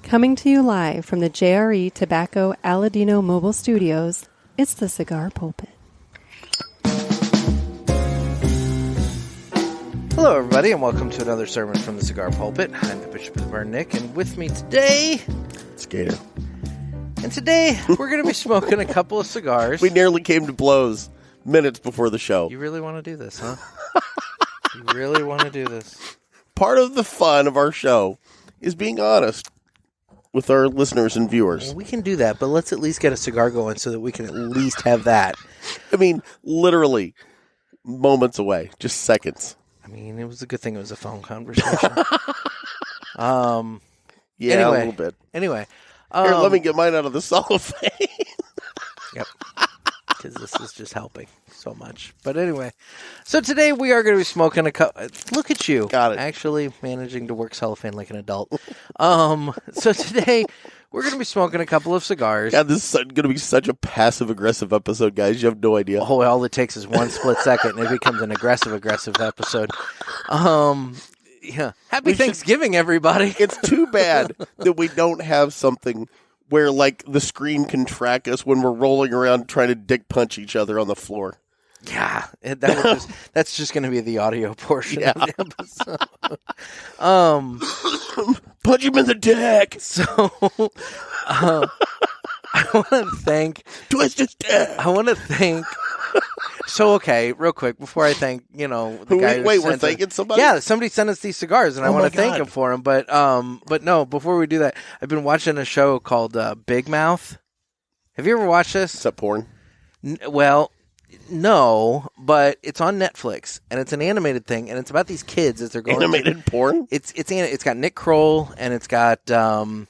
Coming to you live from the JRE Tobacco Aladino Mobile Studios, it's the Cigar Pulpit. Hello, everybody, and welcome to another sermon from the Cigar Pulpit. I'm the Bishop of the Burn, Nick, and with me today... It's Gator. And today, we're going to be smoking a couple of cigars. We nearly came to blows minutes before the show. You really want to do this, huh? You really want to do this? Part of the fun of our show is being honest with our listeners and viewers. Well, we can do that, but let's at least get a cigar going so that we can at least have that. I mean, literally moments away, just seconds. I mean, it was a good thing it was a phone conversation. Yeah, anyway, a little bit. Anyway. Here, let me get mine out of the cellophane. Yep. Because this is just helping so much. But anyway, so today we are going to be smoking a cup. Look at you. Got it. Actually managing to work cellophane like an adult. So today we're going to be smoking a couple of cigars. God, this is going to be such a passive-aggressive episode, guys. You have no idea. Oh, all it takes is one split second and it becomes an aggressive episode. Yeah. Happy Thanksgiving, everybody. It's too bad that we don't have something where, like, the screen can track us when we're rolling around trying to dick punch each other on the floor. Yeah, that's just going to be the audio portion of the episode. Punch him in the dick. So, I want to thank... Twist his dick. I want to thank... So, okay, real quick, before I thank, the guy Wait, we're thanking somebody? Yeah, somebody sent us these cigars, and I want to thank him for them. But no, before we do that, I've been watching a show called Big Mouth. Have you ever watched this? Is that porn? Well, no, but it's on Netflix, and it's an animated thing, and it's about these kids as they're going... Animated porn? It's got Nick Kroll, and it's got, a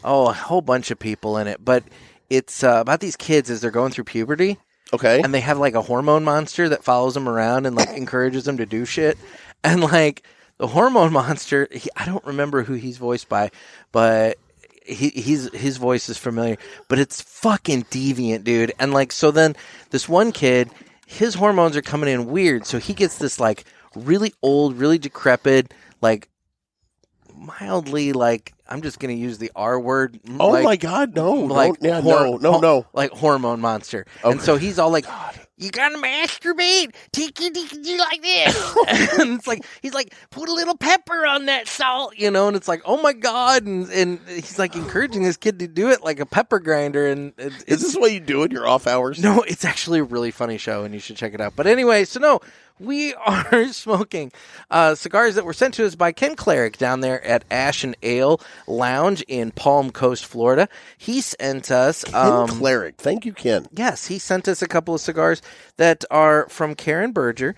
whole bunch of people in it, but it's about these kids as they're going through puberty. Okay. And they have, like, a hormone monster that follows them around and, like, encourages them to do shit. And, like, the hormone monster, I don't remember who he's voiced by, but his voice is familiar. But it's fucking deviant, dude. And, like, so then this one kid, his hormones are coming in weird. So he gets this, like, really old, really decrepit, like, mildly, like, I'm just going to use the R word. Oh, like, my God, no. Like, no. Like, hormone monster. Okay. And so he's all like, you got to masturbate. Tiki like this. And it's like, he's like, put a little pepper on that salt, and it's like, oh, my God. And he's like encouraging this kid to do it like a pepper grinder. And is this what you do in your off hours? No, it's actually a really funny show, and you should check it out. But anyway, so no. We are smoking cigars that were sent to us by Ken Cleric down there at Ash and Ale Lounge in Palm Coast, Florida. He sent us... Ken Cleric. Thank you, Ken. Yes, he sent us a couple of cigars that are from Karen Berger.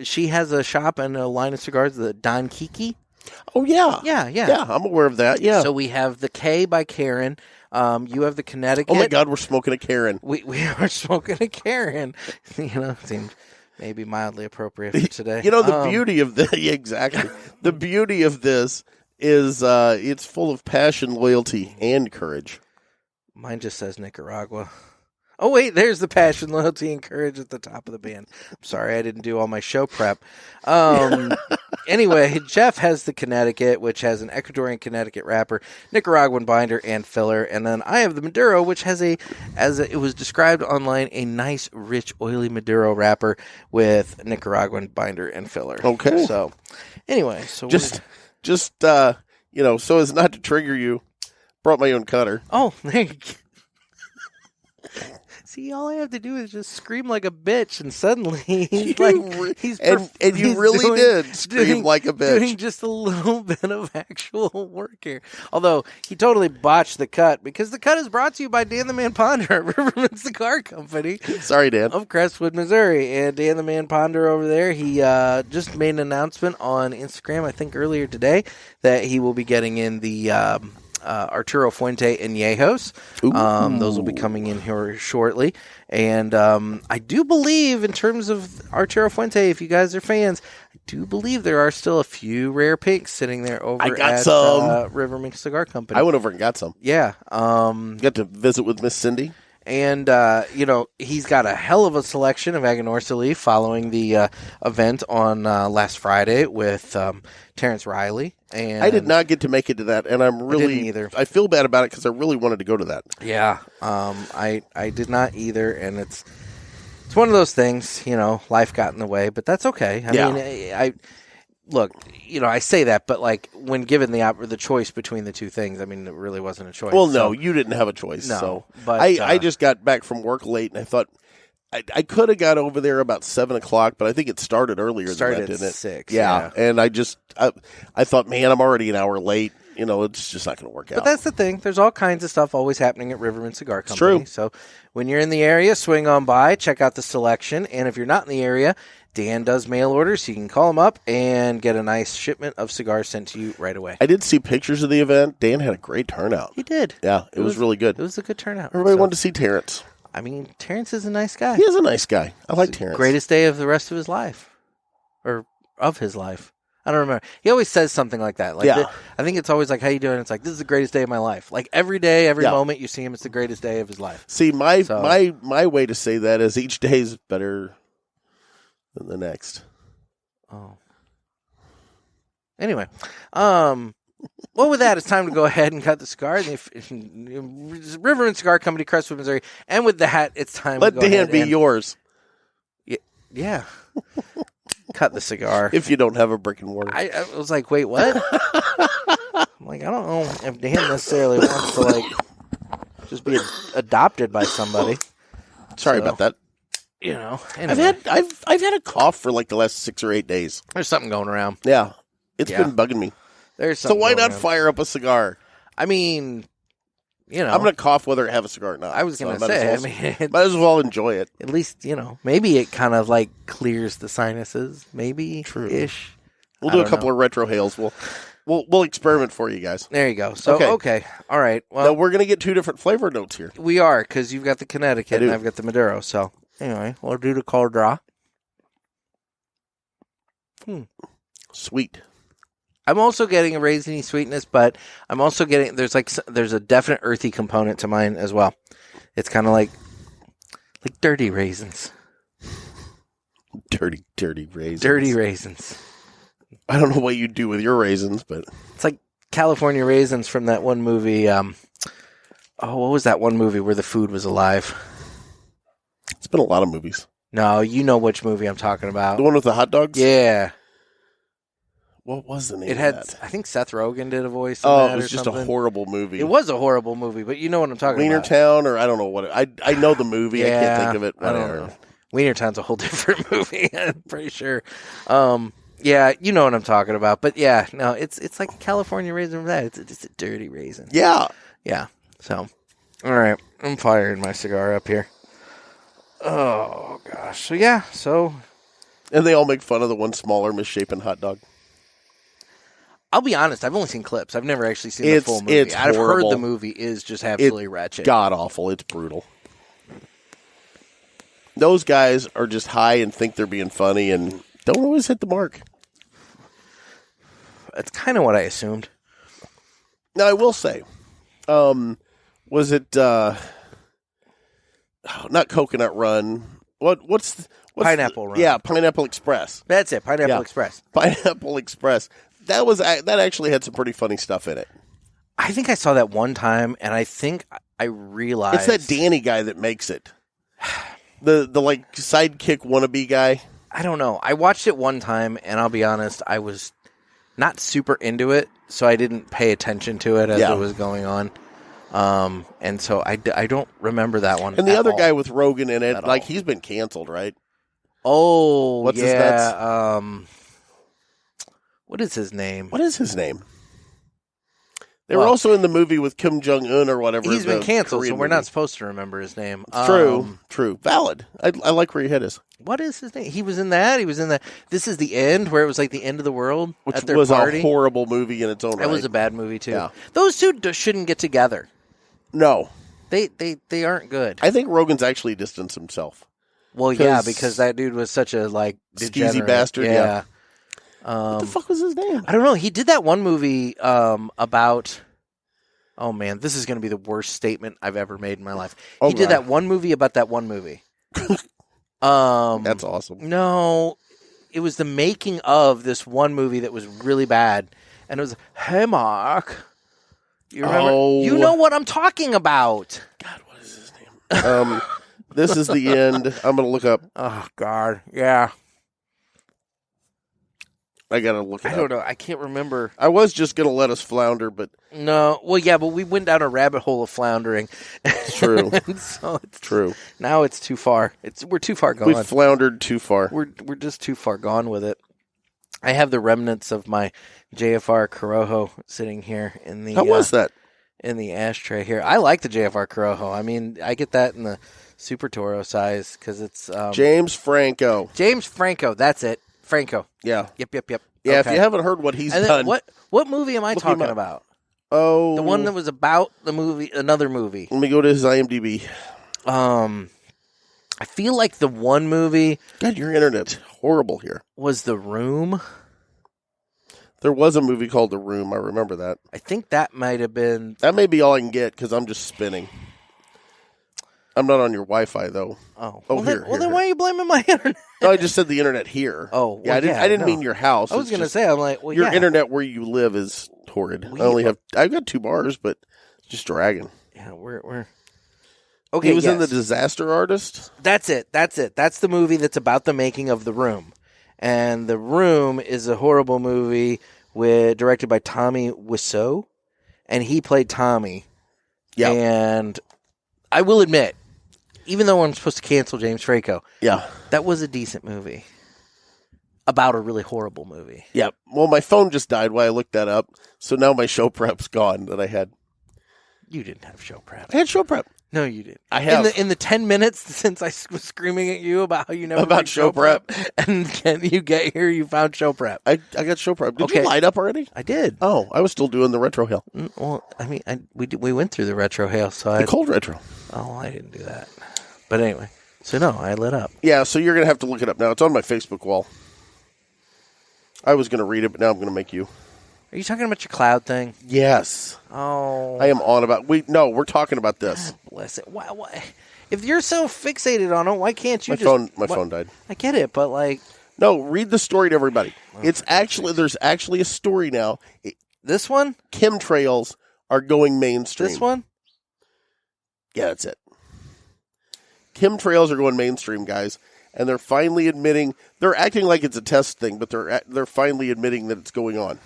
She has a shop and a line of cigars, the Don Kiki. Oh, yeah. Yeah, I'm aware of that, yeah. So we have the K by Karen. You have the Connecticut. Oh, my God, we're smoking a Karen. We are smoking a Karen. Seemed maybe mildly appropriate for today. The beauty of this, exactly. The beauty of this is it's full of passion, loyalty, and courage. Mine just says Nicaragua. Oh, wait, there's the passion, loyalty, and courage at the top of the band. I'm sorry, I didn't do all my show prep. Anyway, Jeff has the Connecticut, which has an Ecuadorian Connecticut wrapper, Nicaraguan binder, and filler. And then I have the Maduro, which has it was described online, a nice, rich, oily Maduro wrapper with Nicaraguan binder and filler. Okay. So, anyway. So just so as not to trigger you, brought my own cutter. Oh, there you go. See, all I have to do is just scream like a bitch, and suddenly he's you really did scream like a bitch. Doing just a little bit of actual work here. Although he totally botched the cut, because the cut is brought to you by Dan the Man Ponder at Riverman Cigar Company. Sorry, Dan. Of Crestwood, Missouri. And Dan the Man Ponder over there, he just made an announcement on Instagram, I think earlier today, that he will be getting in the Arturo Fuente and Yejos. Those will be coming in here shortly. And I do believe, in terms of Arturo Fuente, if you guys are fans, I do believe there are still a few rare pinks sitting there over at Riverman Cigar Company. I went over and got some. Yeah. Got to visit with Miss Cindy. And, he's got a hell of a selection of Aganorsa Leaf following the event on last Friday with Terrence Riley. And I did not get to make it to that, and I'm really... I didn't either. I feel bad about it because I really wanted to go to that. Yeah, I did not either, and it's one of those things, life got in the way, but that's okay. I mean, look, I say that, but like when given the choice between the two things, I mean, it really wasn't a choice. Well, no, you didn't have a choice. No, so but I just got back from work late, and I thought I could have got over there about 7:00, but I think it started earlier than that, didn't it? 6. Yeah, and I thought, man, I'm already an hour late. It's just not going to work out. But that's the thing. There's all kinds of stuff always happening at Riverman Cigar Company. True. So when you're in the area, swing on by, check out the selection, and if you're not in the area, Dan does mail orders, so you can call him up and get a nice shipment of cigars sent to you right away. I did see pictures of the event. Dan had a great turnout. He did. Yeah, it was really good. It was a good turnout. Everybody wanted to see Terrence. I mean, Terrence is a nice guy. He is a nice guy. I like Terrence. Greatest day of the rest of his life. Or of his life. I don't remember. He always says something like that. Like I think it's always like, how you doing? It's like, this is the greatest day of my life. Like every day, every moment you see him, it's the greatest day of his life. See, my way to say that is each day is better than the next. Oh. Anyway, well, with that, it's time to go ahead and cut the cigar. River and Cigar Company, Crestwood, Missouri. And with that, it's time to go ahead. Let Dan be yours. Yeah. Cut the cigar. If you don't have a brick and mortar. I was like, wait, what? I'm like, I don't know if Dan necessarily wants to, like, just be adopted by somebody. Sorry about that. Anyway. I've had a cough for like the last 6 or 8 days. There's something going around. Yeah. It's been bugging me. So why not fire up a cigar? I mean, I'm going to cough whether I have a cigar or not. I was going to say, might as well enjoy it. At least, maybe it kind of like clears the sinuses. Maybe. True-ish. We'll do a couple of retro hails. We'll experiment for you guys. There you go. So, okay. All right. Well, now we're going to get 2 different flavor notes here. We are, because you've got the Connecticut and I've got the Maduro. So, anyway, we'll do the cold draw. Sweet. I'm also getting a raisiny sweetness, but I'm also getting there's a definite earthy component to mine as well. It's kind of like dirty raisins. Dirty raisins. Dirty raisins. I don't know what you do with your raisins, but it's like California raisins from that one movie. What was that one movie where the food was alive? It's been a lot of movies. No, you know which movie I'm talking about. The one with the hot dogs? Yeah. What was the name of that? I think Seth Rogen did a voice in that it was just something. A horrible movie. It was a horrible movie, but you know what I'm talking Wiener about. Town, or I don't know what I know the movie. Yeah, I can't think of it. Whatever. I don't know. Wiener Town's a whole different movie, I'm pretty sure. Yeah, you know what I'm talking about. But yeah, no, it's like a California raisin from that. It's a dirty raisin. Yeah. Yeah. So, all right. I'm firing my cigar up here. Oh, gosh. So, yeah. And they all make fun of the one smaller, misshapen hot dog. I'll be honest. I've only seen clips. I've never actually seen the full movie. I've heard the movie is just absolutely ratchet. God-awful. It's brutal. Those guys are just high and think they're being funny and don't always hit the mark. That's kind of what I assumed. Now, I will say, was it not Coconut Run? What's Pineapple Run? Yeah, Pineapple Express. That's it. Pineapple Express. Pineapple Express. That actually had some pretty funny stuff in it. I think I saw that one time, and I think I realized it's that Danny guy that makes it. The like sidekick wannabe guy. I don't know. I watched it one time, and I'll be honest, I was not super into it, so I didn't pay attention to it as it was going on. And so I don't remember that one. And the other guy with Rogan in it, like he's been canceled, right? Oh, what's his nuts? What is his name? They were also in the movie with Kim Jong-un or whatever. He's been canceled, Korean so we're movie. not supposed to remember his name. True. Valid. I like where your head is. What is his name? He was in that. He was in that. This is the end, where it was like the end of the world Which at their was party. A horrible movie in its own right. It was a bad movie, too. Yeah. Those two shouldn't get together. No. They aren't good. I think Rogan's actually distanced himself. Well, yeah, because that dude was such a, degenerate. Skeezy bastard, yeah. What the fuck was his name? I don't know. He did that one movie about... Oh, man, this is going to be the worst statement I've ever made in my life. Oh, he did God. that one movie about that one movie. That's awesome. No, it was the making of this one movie that was really bad. And it was, hey, Mark. You remember? Oh. You know what I'm talking about. God, what is his name? This is the end. I'm going to look up. Oh, God. Yeah. I got to look it I up. don't know. I can't remember. I was just going to let us flounder, but... No. Well, yeah, but we went down a rabbit hole of floundering. It's true. So it's True. Now it's too far. We're too far gone. We floundered too far. We're just too far gone with it. I have the remnants of my JFR Corojo sitting here in the... How was that? In the ashtray here. I like the JFR Corojo. I mean, I get that in the Super Toro size because it's... James Franco. James Franco. That's it. Franco. Yeah. Yep. Yeah, Okay. if you haven't heard what he's And then done... what movie am I Look him talking up. about? Oh... The one that was about the movie, another movie. Let me go to his IMDb. I feel like the one movie God, your internet's horrible here. was The Room. There was a movie called The Room. I remember that. I think that might have been... That may be all I can get because I'm just spinning. I'm not on your Wi-Fi, though. Oh, Oh, well, here, then, here, then why are you blaming my internet? No, I just said the internet here. Oh, yeah, well, I didn't no. mean your house. I was It's going to just say, I'm like, well, your yeah. internet where you live is horrid. I've got 2 bars, but it's just dragging. Yeah, we're... Okay, He was in yes. The Disaster Artist. That's it. That's the movie that's about the making of The Room. And The Room is a horrible movie directed by Tommy Wiseau, and he played Tommy. Yeah. And I will admit, even though I'm supposed to cancel James Franco, Yeah. that was a decent movie about a really horrible movie. Yeah. Well, my phone just died while I looked that up, so now my show prep's gone that I had. You didn't have show prep. I had show prep. No, you didn't. I have. In the 10 minutes since I was screaming at you about how you never About read show prep. and then you get here, you found show prep. I got show prep. Did Okay. you light up already? I did. Oh, I was still doing the retro hail. Well, I mean, we went through the retro hail, so The cold retro. I didn't do that. But anyway, so no, I lit up. Yeah, so you're going to have to look it up now. It's on my Facebook wall. I was going to read it, but now I'm going to make you. Are you talking about your cloud thing? Yes. Oh, I am on about... we're talking about this. bless it. Why? If you're so fixated on it, why can't you My phone died. I get it, but like... No, read the story to everybody. There's actually a story now. This one? Chemtrails are going mainstream. This one? Yeah, that's it. Chemtrails are going mainstream, guys, and they're finally admitting they're acting like it's a test thing, but they're finally admitting that it's going on.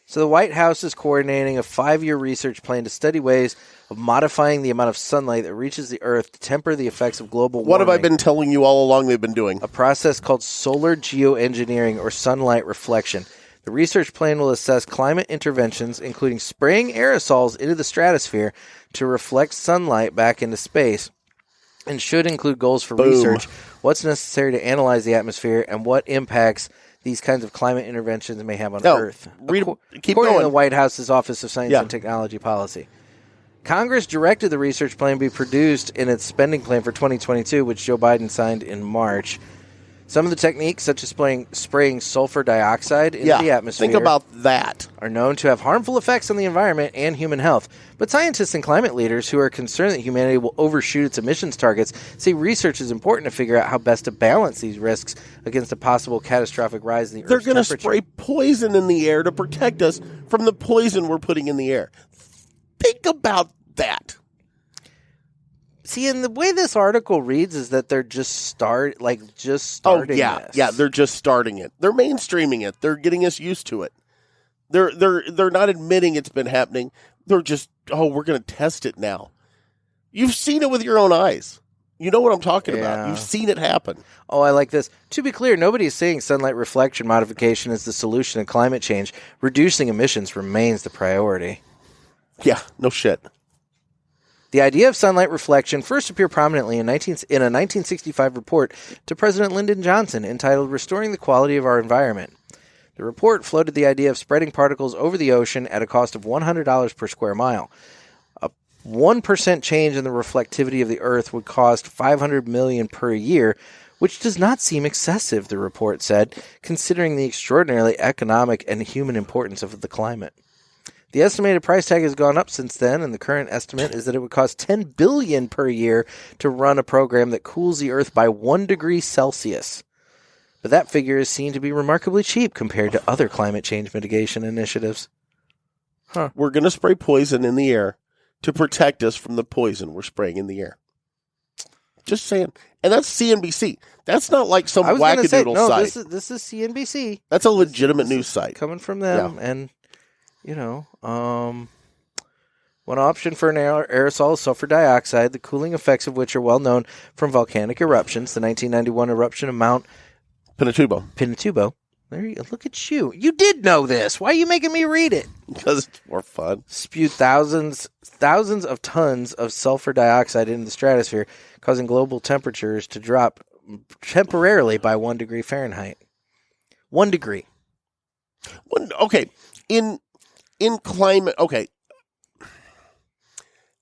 So the White House is coordinating a 5-year research plan to study ways of modifying the amount of sunlight that reaches the Earth to temper the effects of global warming. What have I been telling you all along they've been doing? A process called solar geoengineering or sunlight reflection. The research plan will assess climate interventions, including spraying aerosols into the stratosphere to reflect sunlight back into space, and should include goals for research, what's necessary to analyze the atmosphere, and what impacts these kinds of climate interventions may have on Earth. Keep According going. to the White House's Office of Science and Technology Policy. Congress directed the research plan be produced in its spending plan for 2022, which Joe Biden signed in March. Some of the techniques, such as spraying sulfur dioxide into the atmosphere, think about that, are known to have harmful effects on the environment and human health. But scientists and climate leaders who are concerned that humanity will overshoot its emissions targets say research is important to figure out how best to balance these risks against a possible catastrophic rise in the Earth's temperature. They're going to spray poison in the air to protect us from the poison we're putting in the air. Think about that. See, and the way this article reads is that they're just starting this. Yeah, they're just starting it. They're mainstreaming it. They're getting us used to it. They're not admitting it's been happening. They're just, we're going to test it now. You've seen it with your own eyes. You know what I'm talking about. You've seen it happen. Oh, I like this. To be clear, nobody is saying sunlight reflection modification is the solution to climate change. Reducing emissions remains the priority. Yeah, no shit. The idea of sunlight reflection first appeared prominently in a 1965 report to President Lyndon Johnson entitled Restoring the Quality of Our Environment. The report floated the idea of spreading particles over the ocean at a cost of $100 per square mile. A 1% change in the reflectivity of the Earth would cost $500 million per year, which does not seem excessive, the report said, considering the extraordinarily economic and human importance of the climate. The estimated price tag has gone up since then, and the current estimate is that it would cost $10 billion per year to run a program that cools the Earth by 1 degree Celsius. But that figure is seen to be remarkably cheap compared to other climate change mitigation initiatives. We're going to spray poison in the air to protect us from the poison we're spraying in the air. Just saying. And that's CNBC. That's not like some wackadoodle site. This is CNBC. That's a legitimate news site. Coming from them, and, one option for an aerosol is sulfur dioxide, the cooling effects of which are well known from volcanic eruptions. The 1991 eruption of Mount Pinatubo. There you go. Look at you. You did know this. Why are you making me read it? Because it's more fun. Spewed thousands of tons of sulfur dioxide into the stratosphere, causing global temperatures to drop temporarily by 1 degree Fahrenheit. 1 degree. Okay. In climate, okay.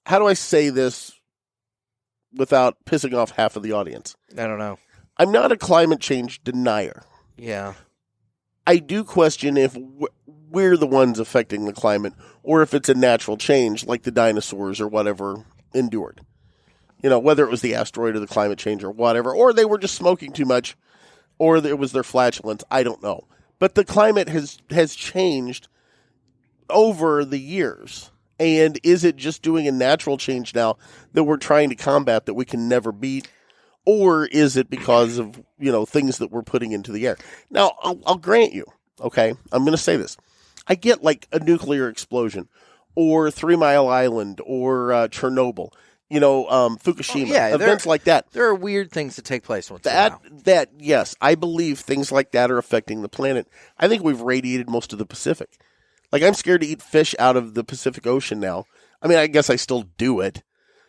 How do I say this without pissing off half of the audience? I don't know. I'm not a climate change denier. Yeah. I do question if we're the ones affecting the climate or if it's a natural change like the dinosaurs or whatever endured. Whether it was the asteroid or the climate change or whatever, or they were just smoking too much, or it was their flatulence. I don't know. But the climate has changed over the years. And is it just doing a natural change now that we're trying to combat that we can never beat? Or is it because of, things that we're putting into the air? Now, I'll grant you, okay? I'm going to say this. I get like a nuclear explosion or 3 Mile Island or Chernobyl, Fukushima, events like that. There are weird things that take place once in a while. Yes, I believe things like that are affecting the planet. I think we've radiated most of the Pacific. Like, I'm scared to eat fish out of the Pacific Ocean now. I mean, I guess I still do it.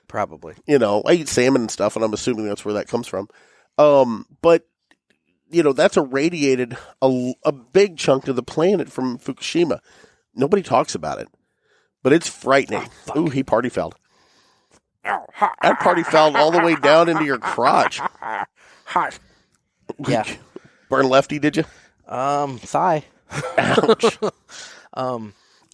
Probably. I eat salmon and stuff, and I'm assuming that's where that comes from. But, that's irradiated a big chunk of the planet from Fukushima. Nobody talks about it. But it's frightening. Ooh, he party fouled. That party fouled all the way down into your crotch. Hot. Yeah. Burn lefty, did you? Thigh. Ouch.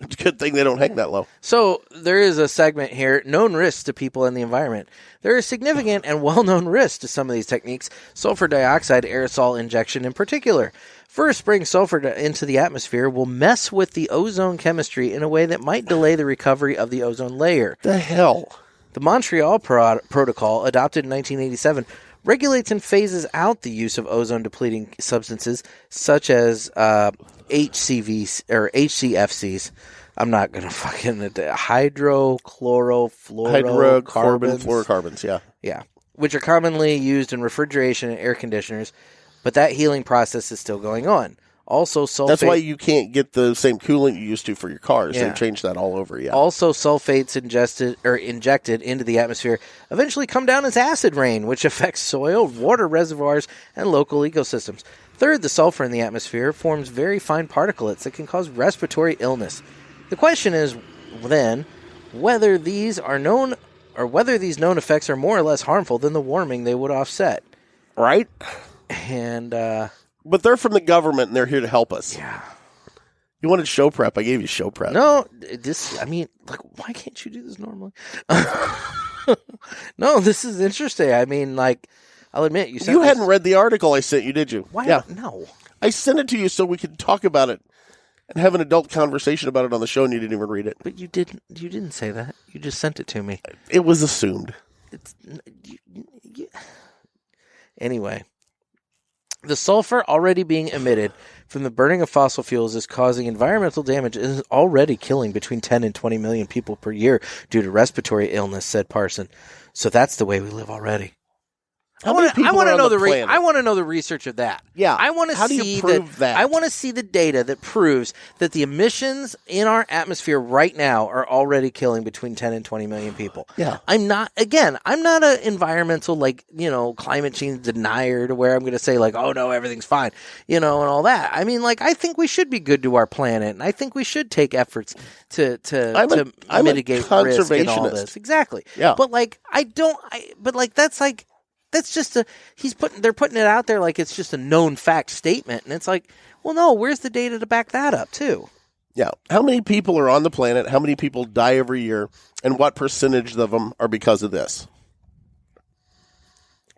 It's a good thing they don't hang that low. So there is a segment here, known risks to people and the environment. There are significant and well-known risks to some of these techniques, sulfur dioxide aerosol injection in particular. First, spraying sulfur into the atmosphere will mess with the ozone chemistry in a way that might delay the recovery of the ozone layer. The hell? The Montreal Protocol, adopted in 1987, regulates and phases out the use of ozone-depleting substances such as HCVs or HCFCs. I'm not going to fucking hydrochlorofluorocarbons. Yeah, which are commonly used in refrigeration and air conditioners, but that healing process is still going on. Also, sulfate. That's why you can't get the same coolant you used to for your cars. Yeah. They changed that all over. Yeah. Also, sulfates injected into the atmosphere eventually come down as acid rain, which affects soil, water reservoirs, and local ecosystems. Third, the sulfur in the atmosphere forms very fine particulates that can cause respiratory illness. The question is, then, whether these known effects are more or less harmful than the warming they would offset. Right? And, but they're from the government, and they're here to help us. Yeah. You wanted show prep. I gave you show prep. No, why can't you do this normally? No, this is interesting. I mean, I'll admit, you hadn't read the article I sent you, did you? Why? Yeah. No. I sent it to you so we could talk about it and have an adult conversation about it on the show, and you didn't even read it. But you didn't say that. You just sent it to me. It was assumed. Anyway. The sulfur already being emitted from the burning of fossil fuels is causing environmental damage and is already killing between 10 and 20 million people per year due to respiratory illness, said Parson. So that's the way we live already. I want to know the research of that. Yeah. How do you prove that? I want to see the data that proves that the emissions in our atmosphere right now are already killing between 10 and 20 million people. Yeah. I'm not an environmental, climate change denier to where I'm going to say, oh, no, everything's fine, and all that. I mean, I think we should be good to our planet, and I think we should take efforts to mitigate risk and all this. Exactly. Yeah. But, that's just they're putting it out there like it's just a known fact statement. And it's well, no, where's the data to back that up too? Yeah. How many people are on the planet? How many people die every year? And what percentage of them are because of this?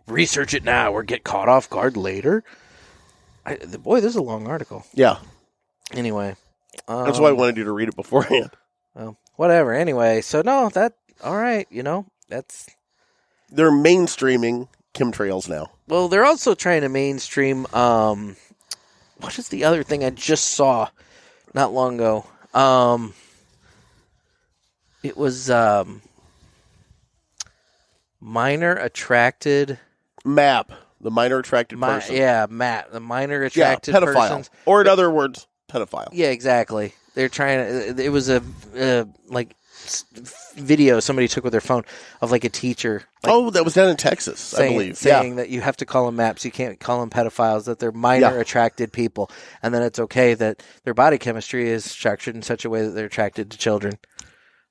Research it now or get caught off guard later. Boy, this is a long article. Yeah. Anyway. That's why I wanted you to read it beforehand. Well, whatever. Anyway, so no, all right, that's... They're mainstreaming chemtrails now. Well, they're also trying to mainstream, what is the other thing I just saw not long ago? It was, minor attracted... MAP, the minor attracted person. Yeah, MAP, the minor attracted pedophile. persons. Or in other words, pedophile. Yeah, exactly. They're trying to... It was a, video somebody took with their phone of like a teacher. That was down in Texas, I believe. Saying that you have to call them MAPs. You can't call them pedophiles, that they're minor attracted people. And then it's okay that their body chemistry is structured in such a way that they're attracted to children.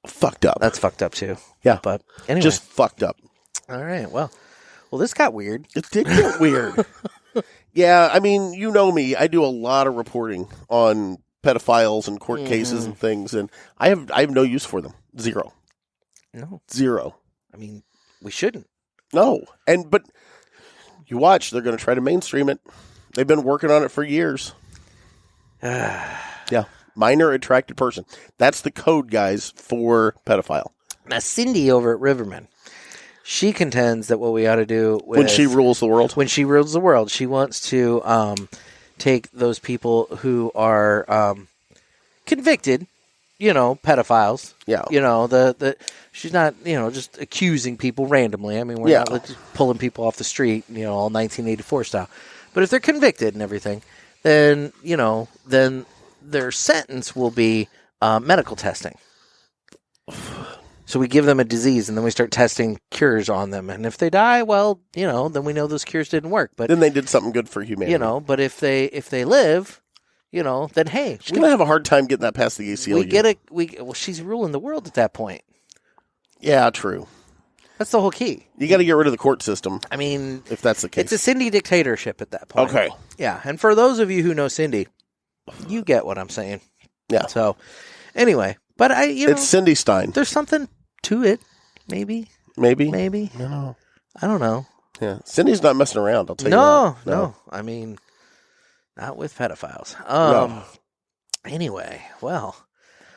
Fucked up. That's fucked up too. Yeah. But anyway. Just fucked up. All right. Well, this got weird. It did get weird. Yeah, I mean, you know me. I do a lot of reporting on pedophiles and court cases and things, and I have no use for them. Zero. No. Zero. I mean, we shouldn't. No. But you watch, they're going to try to mainstream it. They've been working on it for years. Yeah. Minor attracted person. That's the code, guys, for pedophile. Now, Cindy over at Riverman, she contends that what we ought to do when she rules the world. When she rules the world, she wants to take those people who are convicted, pedophiles. Yeah. She's not, just accusing people randomly. I mean, we're not just pulling people off the street, all 1984 style. But if they're convicted and everything, then, then their sentence will be medical testing. So we give them a disease, and then we start testing cures on them. And if they die, well, then we know those cures didn't work. But then they did something good for humanity. But if they live, then hey, she's gonna have a hard time getting that past the ACLU. Well, she's ruling the world at that point. Yeah, true. That's the whole key. You got to get rid of the court system. I mean, if that's the case, it's a Cindy dictatorship at that point. Okay. Yeah, and for those of you who know Cindy, you get what I'm saying. Yeah. So, anyway, but it's Cindy Stein. There's something to it, maybe. No, I don't know. Yeah, Cindy's not messing around. I'll tell you that. No. I mean, not with pedophiles. No. Anyway, well,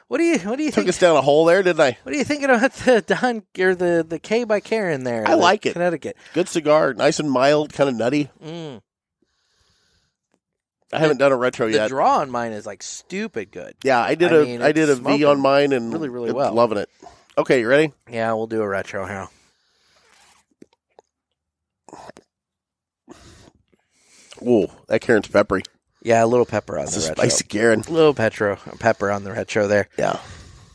what do you think? Took us down a hole there, didn't I? What are you thinking about the Don or the K by Karen there? I like it. Connecticut. Good cigar, nice and mild, kind of nutty. I haven't done a retro yet. The draw on mine is like stupid good. Yeah, I did a V on mine and really, really well. Loving it. Okay, you ready? Yeah, we'll do a retro now. Ooh, that Karen's peppery. Yeah, a little pepper on It's the a retro. spicy Karen. A little pepper on the retro there. Yeah.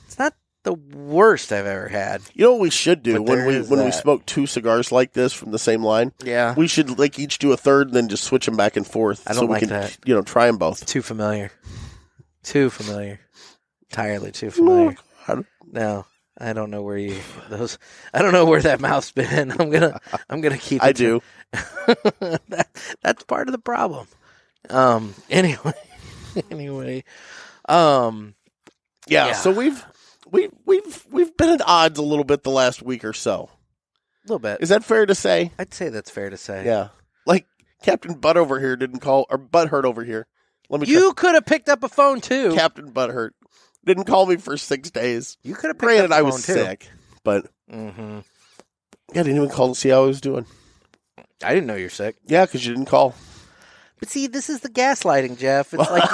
It's not the worst I've ever had. You know what we should do But when we smoke two cigars like this from the same line? Yeah. We should each do a third and then just switch them back and forth. I don't so we like can, that. Try them both. Too familiar. Entirely too familiar. No. I don't know where I don't know where that mouth's been. I'm gonna keep it. I do. That's part of the problem. Anyway. Yeah. So we've been at odds a little bit the last week or so. A little bit. Is that fair to say? I'd say that's fair to say. Yeah. Like Captain Butt over here didn't call, or Butthurt over here. You could have picked up a phone too. Captain Butthurt didn't call me for 6 days. You could have picked up a phone I was too. sick, but Mm-hmm. I didn't even call to see how I was doing. I didn't know you're sick. Yeah, because you didn't call. But see, this is the gaslighting, Jeff. It's like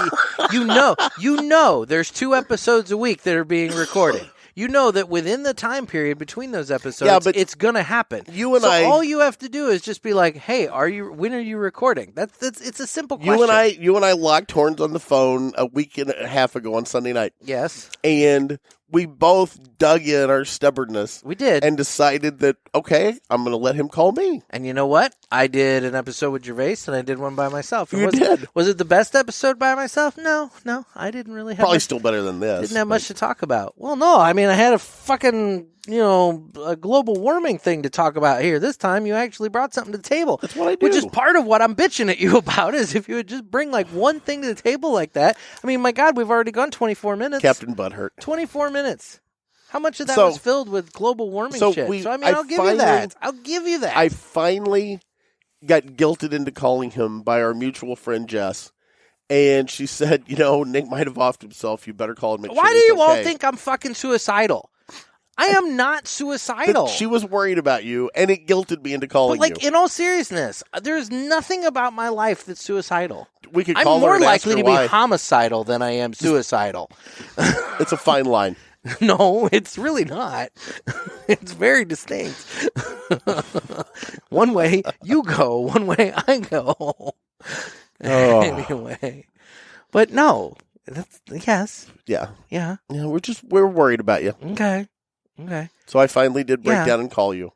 you know, there's 2 episodes a week that are being recorded. You know that within the time period between those episodes, it's going to happen. All you have to do is just be like, "Hey, when are you recording?" It's a simple question. You and I locked horns on the phone a week and a half ago on Sunday night. Yes. And we both dug in our stubbornness. We did. And decided that, okay, I'm going to let him call me. And you know what? I did an episode with Gervais, and I did one by myself. You did. Was it the best episode by myself? No. I didn't really have Probably still better than this. Didn't have much to talk about. Well, no. I mean, I had a fucking, a global warming thing to talk about here. This time you actually brought something to the table. That's what I do. Which is part of what I'm bitching at you about, is if you would just bring like one thing to the table like that. I mean, my God, we've already gone 24 minutes. Captain Butthurt. 24 minutes. How much of that was filled with global warming shit? I'll give you that. I'll give you that. I finally got guilted into calling him by our mutual friend Jess. And she said, Nick might have offed himself. You better call him. Why do you all think I'm fucking suicidal? I am not suicidal. She was worried about you, and it guilted me into calling you. In all seriousness, there's nothing about my life that's suicidal. We could call I'm her more and likely ask her to be why. homicidal than I am suicidal. It's a fine line. No, it's really not. It's very distinct. One way you go, one way I go. Anyway. But no. Yes. Yeah. Yeah. Yeah, we're worried about you. Okay. So I finally did break down and call you.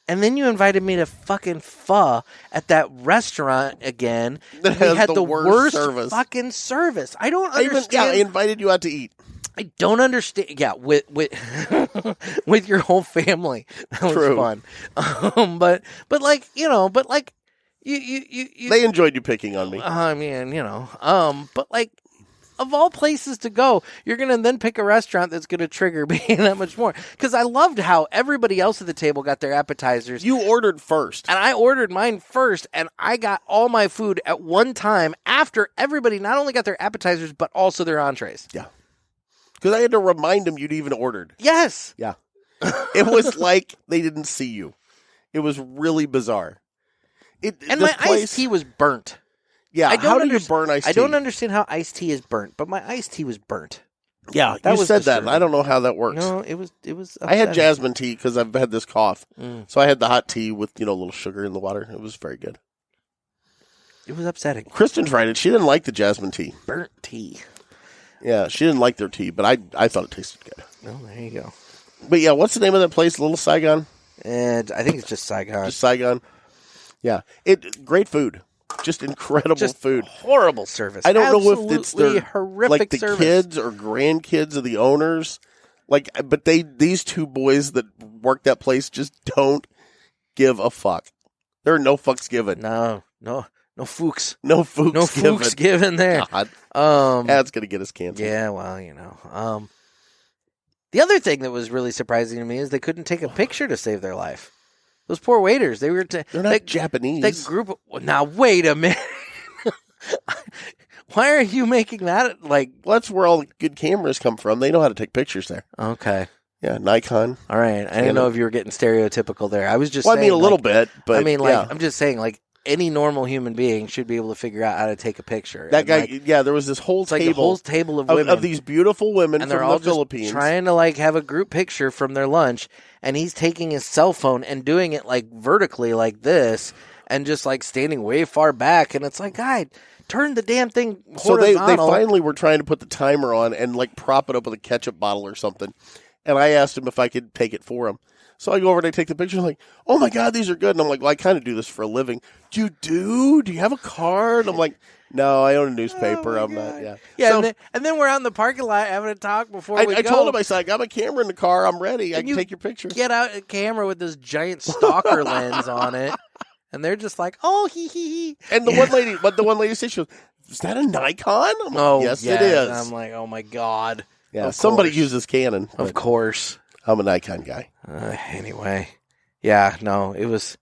And then you invited me to fucking pho at that restaurant again. That we has had the worst service. fucking service. I don't understand. I invited you out to eat. I don't understand. Yeah, with with your whole family. That was True. fun. But you They enjoyed you picking on me. I mean, but like, of all places to go, you're going to then pick a restaurant that's going to trigger me that much more. Because I loved how everybody else at the table got their appetizers. You ordered first. And I ordered mine first, and I got all my food at one time after everybody not only got their appetizers, but also their entrees. Yeah. Because I had to remind them you'd even ordered. Yes. Yeah. It was like they didn't see you. It was really bizarre. My iced tea was burnt. Yeah, how do you burn iced tea? I don't understand how iced tea is burnt, but my iced tea was burnt. Yeah, you said that. I don't know how that works. No, it was. I had jasmine tea because I've had this cough. So I had the hot tea with, a little sugar in the water. It was very good. It was upsetting. Kristen tried it. She didn't like the jasmine tea. Burnt tea. Yeah, she didn't like their tea, but I thought it tasted good. Well, there you go. But yeah, what's the name of that place? Little Saigon? And I think it's just Cigar. Just Saigon? Yeah. Great food. Just incredible food. Horrible service. I don't know if it's their horrific like the service. kids or grandkids of the owners. But these two boys that work that place just don't give a fuck. There are no fucks given. No fooks. No fooks No fooks given there. God. That's gonna get us canceled. Yeah, well, the other thing that was really surprising to me is they couldn't take a picture to save their life. Those poor waiters. They're not Japanese. That group. Now wait a minute. Why are you making that like? Well, that's where all the good cameras come from. They know how to take pictures there. Okay. Yeah, Nikon. All right. I didn't know if you were getting stereotypical there. I was just. Well, saying, I mean, a little bit, but I mean, I'm just saying, like, any normal human being should be able to figure out how to take a picture. That guy, there was this whole table, like a whole table of women of these beautiful women and from they're all the Philippines, just trying to like have a group picture from their lunch, and he's taking his cell phone and doing it like vertically like this, and just like standing way far back, and it's like, God, turn the damn thing horizontal. So they finally were trying to put the timer on and like prop it up with a ketchup bottle or something, and I asked him if I could take it for him. So I go over and I take the picture. I'm like, oh my God, these are good. And I'm like, well, I kind of do this for a living. Do you have a card? I'm like, no, I own a newspaper. I'm not. Yeah. Yeah. So, and then we're out in the parking lot having a talk before we go. I told him, I said, I got my camera in the car. I'm ready. I can take your picture. Get out a camera with this giant stalker lens on it. And they're just like, oh, hee. And the one lady said, she goes, is that a Nikon? I'm like, yes, it is. And I'm like, oh my God. Yeah. Somebody uses Canon. Of course. I'm a Nikon guy. Anyway, yeah, no, it was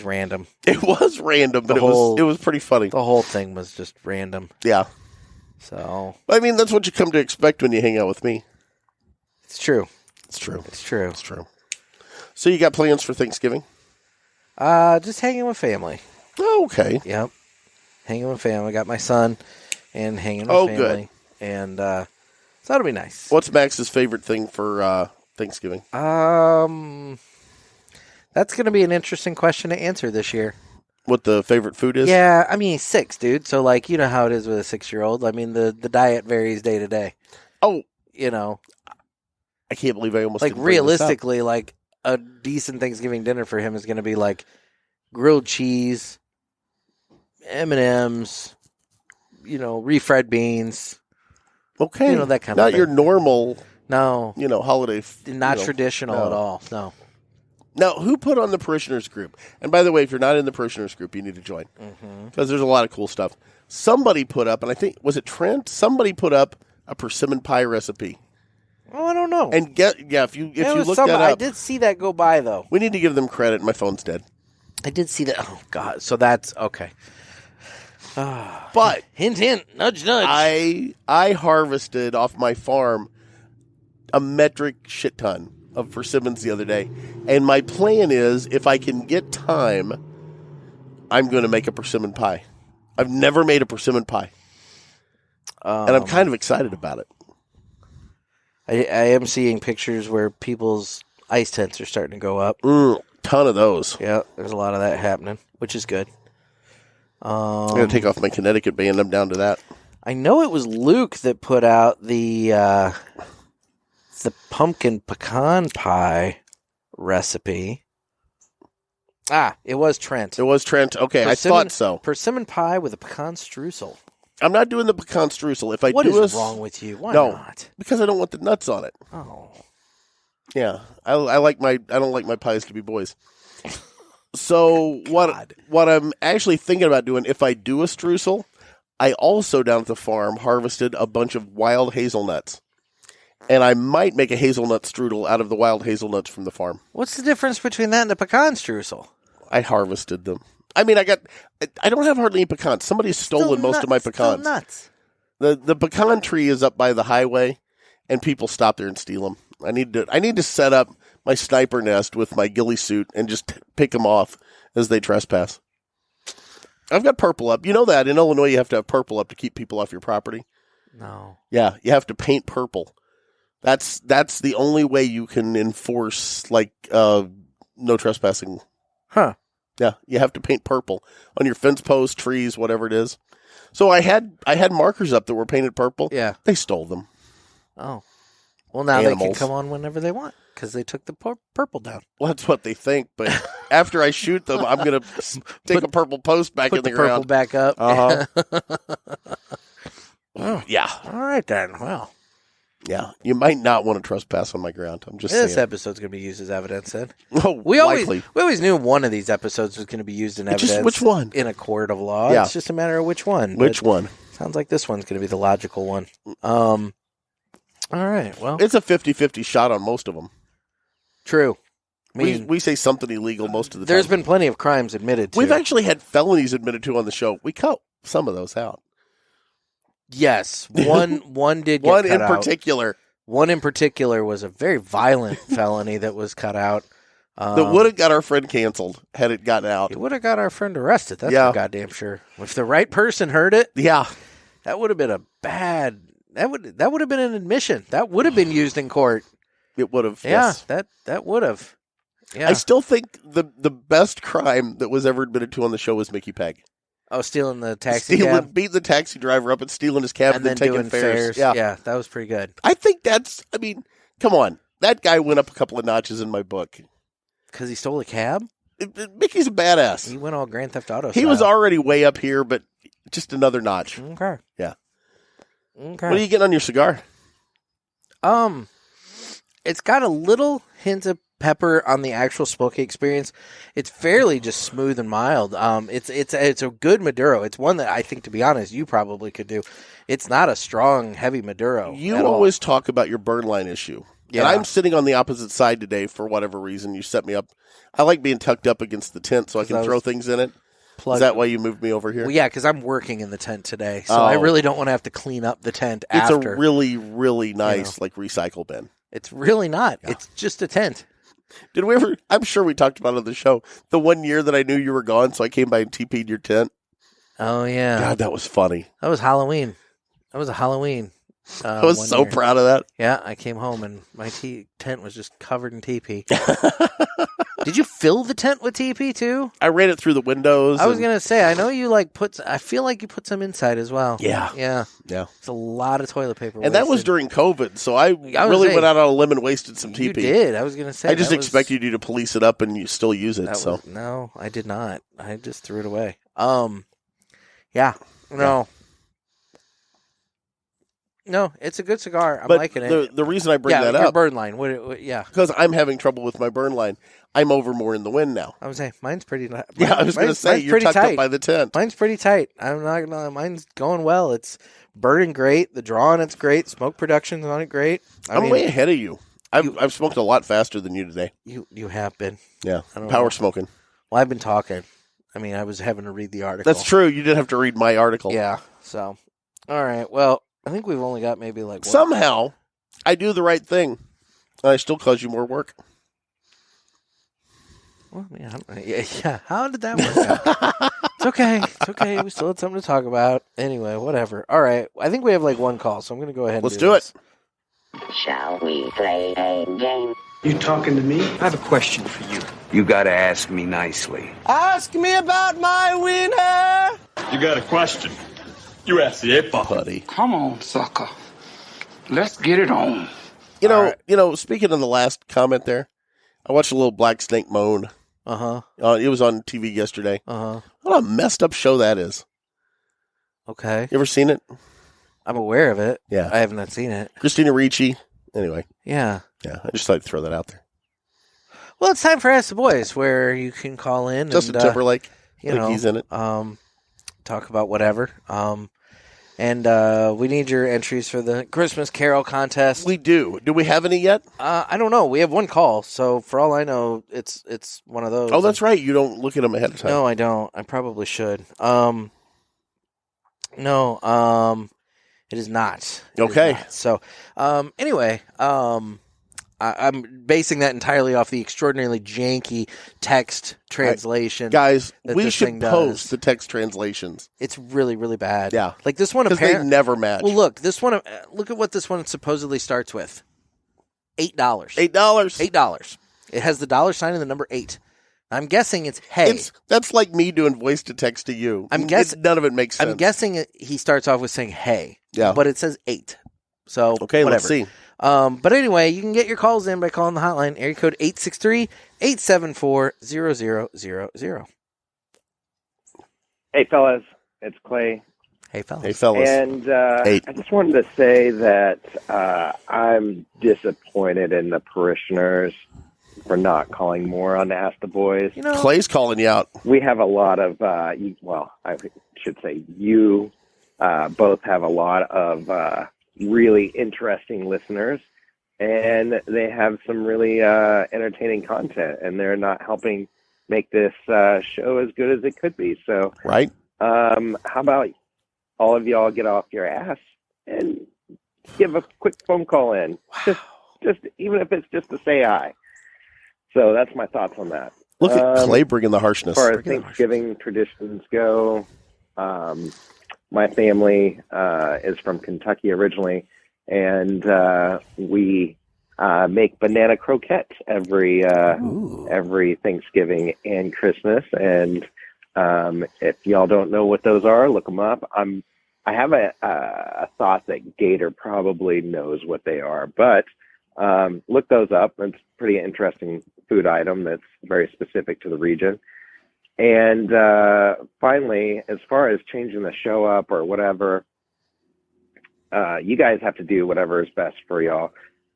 random. It was random, but it was pretty funny. The whole thing was just random. Yeah. So I mean, that's what you come to expect when you hang out with me. It's true. It's true. It's true. It's true. So you got plans for Thanksgiving? Just hanging with family. Oh, okay. Yep. Hanging with family. Got my son and hanging with family. Good. And so that'll be nice. What's Max's favorite thing for Thanksgiving? That's going to be an interesting question to answer this year. What the favorite food is? Yeah, I mean, he's 6, dude. So, like, you know how it is with a 6-year-old. I mean, the diet varies day to day. Oh. You know. I can't believe I almost like, realistically, like, a decent Thanksgiving dinner for him is going to be, like, grilled cheese, M&Ms, refried beans. Okay. That kind of thing. Not your normal. No. Holiday. Not traditional at all. No. Now, who put on the parishioners group? And by the way, if you're not in the parishioners group, you need to join. Because there's a lot of cool stuff. Somebody put up, and I think, was it Trent? Somebody put up a persimmon pie recipe. Oh, I don't know. And if you look that up. I did see that go by, though. We need to give them credit. My phone's dead. I did see that. Oh, God. So that's, okay. But. Hint, hint. Nudge, nudge. I harvested off my farm a metric shit ton of persimmons the other day. And my plan is, if I can get time, I'm going to make a persimmon pie. I've never made a persimmon pie. And I'm kind of excited about it. I am seeing pictures where people's ice tents are starting to go up. Ton of those. Yeah, there's a lot of that happening, which is good. I'm going to take off my Connecticut band. I'm down to that. I know it was Luke that put out the pumpkin pecan pie recipe. It was Trent. It was Trent. Okay, I thought so. Persimmon pie with a pecan streusel. I'm not doing the pecan streusel. What is wrong with you? Why not? Because I don't want the nuts on it. Oh. Yeah, I don't like my pies to be boys. So what I'm actually thinking about doing, if I do a streusel, I also down at the farm harvested a bunch of wild hazelnuts. And I might make a hazelnut strudel out of the wild hazelnuts from the farm. What's the difference between that and the pecan streusel? I harvested them. I mean, I don't have hardly any pecans. Somebody's stolen most of my pecans. Still nuts. The pecan tree is up by the highway, and people stop there and steal them. I need to set up my sniper nest with my ghillie suit and just pick them off as they trespass. I've got purple up. You know that in Illinois you have to have purple up to keep people off your property. No. Yeah, you have to paint purple. That's the only way you can enforce no trespassing. Huh. Yeah, you have to paint purple on your fence posts, trees, whatever it is. So I had markers up that were painted purple. Yeah. They stole them. Oh. Well, now Animals. they can come on whenever they want because they took the purple down. Well, that's what they think. But after I shoot them, I'm going to stick a purple post back in the ground. Purple back up. Oh, yeah. All right, then. Well. Yeah. You might not want to trespass on my ground. I'm just saying. This episode's going to be used as evidence, then. Oh, we likely. always knew one of these episodes was going to be used in evidence. Which one? In a court of law. Yeah. It's just a matter of which one. Which one? Sounds like this one's going to be the logical one. All right. Well, it's a 50-50 shot on most of them. True. I mean, we say something illegal most of the time. There's been plenty of crimes admitted to. We've actually had felonies admitted to on the show. We cut some of those out. Yes. One did get one cut out. particular. One in particular was a very violent felony that was cut out. That would have got our friend canceled had it gotten out. It would have got our friend arrested. That's for goddamn sure. If the right person heard it, that would have been a bad. That would have been an admission. That would have been used in court. It would have. Yeah, yes. that would have. Yeah. I still think the best crime that was ever admitted to on the show was Mickey Peg. Oh, stealing the taxi cab? Beating the taxi driver up and stealing his cab and then taking fares. Yeah, that was pretty good. I think come on. That guy went up a couple of notches in my book. Because he stole a cab? Mickey's a badass. He went all Grand Theft Auto He style. was already way up here, but just another notch. Okay. Yeah. Okay. What are you getting on your cigar? It's got a little hint of pepper on the actual smoky experience. It's fairly just smooth and mild. It's a good Maduro. It's one that I think, to be honest, you probably could do. It's not a strong, heavy Maduro. You always talk about your burn line issue. Yeah. And I'm sitting on the opposite side today for whatever reason. You set me up. I like being tucked up against the tent so I can throw things in it. Is that why you moved me over here? Well, yeah, because I'm working in the tent today, so I really don't want to have to clean up the tent after. It's a really, really nice recycle bin. It's really not. Yeah. It's just a tent. Did we ever? I'm sure we talked about it on the show. The one year that I knew you were gone, so I came by and TP'd your tent. Oh, yeah. God, that was funny. That was Halloween. That was a Halloween. I was so proud of that. Yeah, I came home and my tent was just covered in TP. Did you fill the tent with TP too? I ran it through the windows. I was going to say, I know you I feel like you put some inside as well. Yeah. Yeah. Yeah. It's a lot of toilet paper. And that was during COVID, so I really went out on a limb and wasted some TP. You did. I was going to say. I just expected you to police it up and you still use it. No, I did not. I just threw it away. Yeah. No. No, it's a good cigar. I'm liking it. The reason I bring that your up, burn line. What, yeah, because I'm having trouble with my burn line. I'm over more in the wind now. I was saying mine's pretty. I was going to say you're tucked up by the tent. Mine's pretty tight. I'm not gonna lie. Mine's going well. It's burning great. The draw on it's great. Smoke production's on it great. I'm way ahead of you. I've smoked a lot faster than you today. You have been. Yeah, power smoking. Well, I've been talking. I mean, I was having to read the article. That's true. You did have to read my article. Yeah. So, all right. Well, I think we've only got maybe like somehow I do the right thing, and I still cause you more work. Well, yeah. How did that work out? It's okay. It's okay. We still had something to talk about. Anyway, whatever. All right. I think we have like one call, so I'm going to go ahead. Let's do it. Shall we play a game? You talking to me? I have a question for you. You gotta ask me nicely. Ask me about my wiener. You got a question? You ask the ape buddy. Come on, sucker. Let's get it on. You know. Speaking of the last comment there, I watched a little Black Snake moan. It was on TV yesterday. What a messed up show that is. Okay. You ever seen it? I'm aware of it. Yeah. I have not seen it. Christina Ricci. Anyway. Yeah. Yeah. I just thought I'd throw that out there. Well, it's time for Ask the Boys, where you can call in. Justin Timberlake. He's in it. Talk about whatever. And we need your entries for the Christmas Carol contest. We do. Do we have any yet? I don't know. We have one call, so for all I know, it's one of those. Oh, that's right. You don't look at them ahead of time. No, I don't. I probably should. No. It is not. Okay. So, anyway, I'm basing that entirely off the extraordinarily janky text translation. Guys, we should post the text translations. It's really, really bad. Yeah. Like this one, because they never match. Well, look at what this one supposedly starts with. $8. $8. It has the $sign and the number 8. I'm guessing it's hey. That's like me doing voice to text to you. I'm guessing none of it makes sense. I'm guessing he starts off with saying hey. Yeah. But it says 8. So okay, whatever. Let's see. But anyway, you can get your calls in by calling the hotline, area code 863-874-0000. Hey, fellas. It's Clay. Hey, fellas. Hey, fellas. And I just wanted to say that I'm disappointed in the parishioners for not calling more on Ask the Boys. Clay's calling you out. We have a lot of, I should say you both have a lot of really interesting listeners, and they have some really entertaining content, and they're not helping make this show as good as it could be. So, right. How about all of y'all get off your ass and give a quick phone call in? Wow. Just even if it's just to say hi. So that's my thoughts on that. Look at Clay bringing the harshness. As far as Thanksgiving traditions go, my family is from Kentucky originally, and we make banana croquettes every Thanksgiving and Christmas. And if y'all don't know what those are, look them up. I have a thought that Gator probably knows what they are, but look those up. It's a pretty interesting food item that's very specific to the region. And finally, as far as changing the show up or whatever, you guys have to do whatever is best for y'all.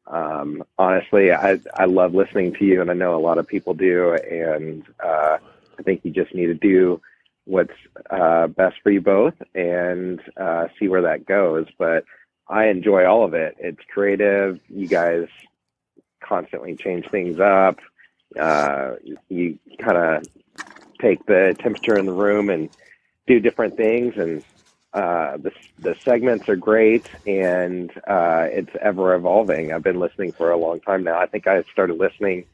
Honestly, I love listening to you, and I know a lot of people do, and I think you just need to do what's best for you both and see where that goes. But I enjoy all of it. It's creative. You guys constantly change things up. You kind of take the temperature in the room and do different things, and the segments are great, and it's ever evolving. I've been listening for a long time now. I think I started listening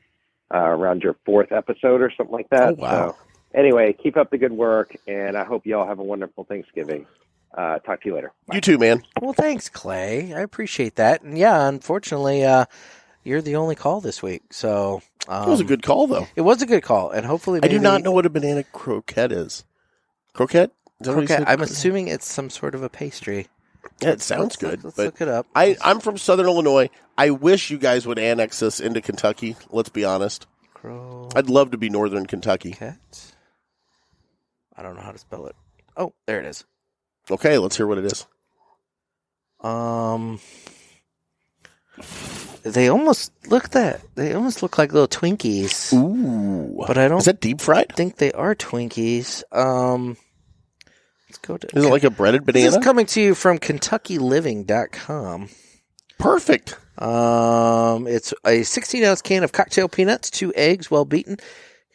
around your 4th episode or something like that. Oh, wow. So anyway, keep up the good work, and I hope you all have a wonderful Thanksgiving. Talk to you later. Bye. You too, man. Well, thanks, Clay. I appreciate that. And yeah, unfortunately, you're the only call this week. So it was a good call, though. It was a good call, and hopefully, I do not know what a banana croquette is. Croquette? Is that what you said? I'm assuming it's some sort of a pastry. Yeah, it sounds good. Let's look it up. I'm from Southern Illinois. I wish you guys would annex us into Kentucky. Let's be honest. I'd love to be Northern Kentucky. I don't know how to spell it. Oh, there it is. Okay, let's hear what it is. They almost look like little Twinkies. Ooh. But I don't. Is that deep fried? think they are Twinkies. Let's go to. Is it like a breaded banana? This is coming to you from KentuckyLiving.com. Perfect. It's a 16-ounce can of cocktail peanuts, 2 eggs, well beaten,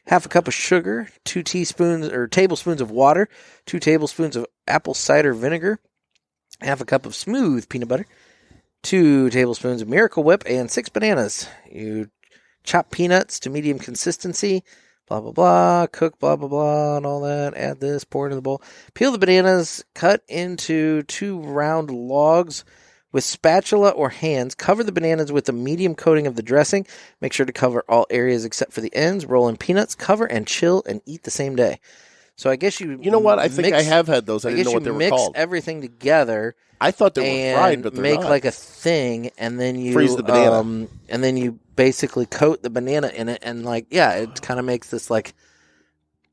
half a cup of sugar, 2 tablespoons of water, 2 tablespoons of apple cider vinegar, half a cup of smooth peanut butter, 2 tablespoons of Miracle Whip, and 6 bananas. You chop peanuts to medium consistency, blah, blah, blah, cook, blah, blah, blah, and all that. Add this, pour into the bowl. Peel the bananas, cut into 2 round logs with spatula or hands. Cover the bananas with a medium coating of the dressing. Make sure to cover all areas except for the ends. Roll in peanuts, cover, and chill, and eat the same day. So I guess you know what? I think I have had those. I didn't know what they were called. Mix everything together. I thought they were fried, but they're make not. like a thing, and then you freeze the banana, and then you basically coat the banana in it, and it kind of makes this like.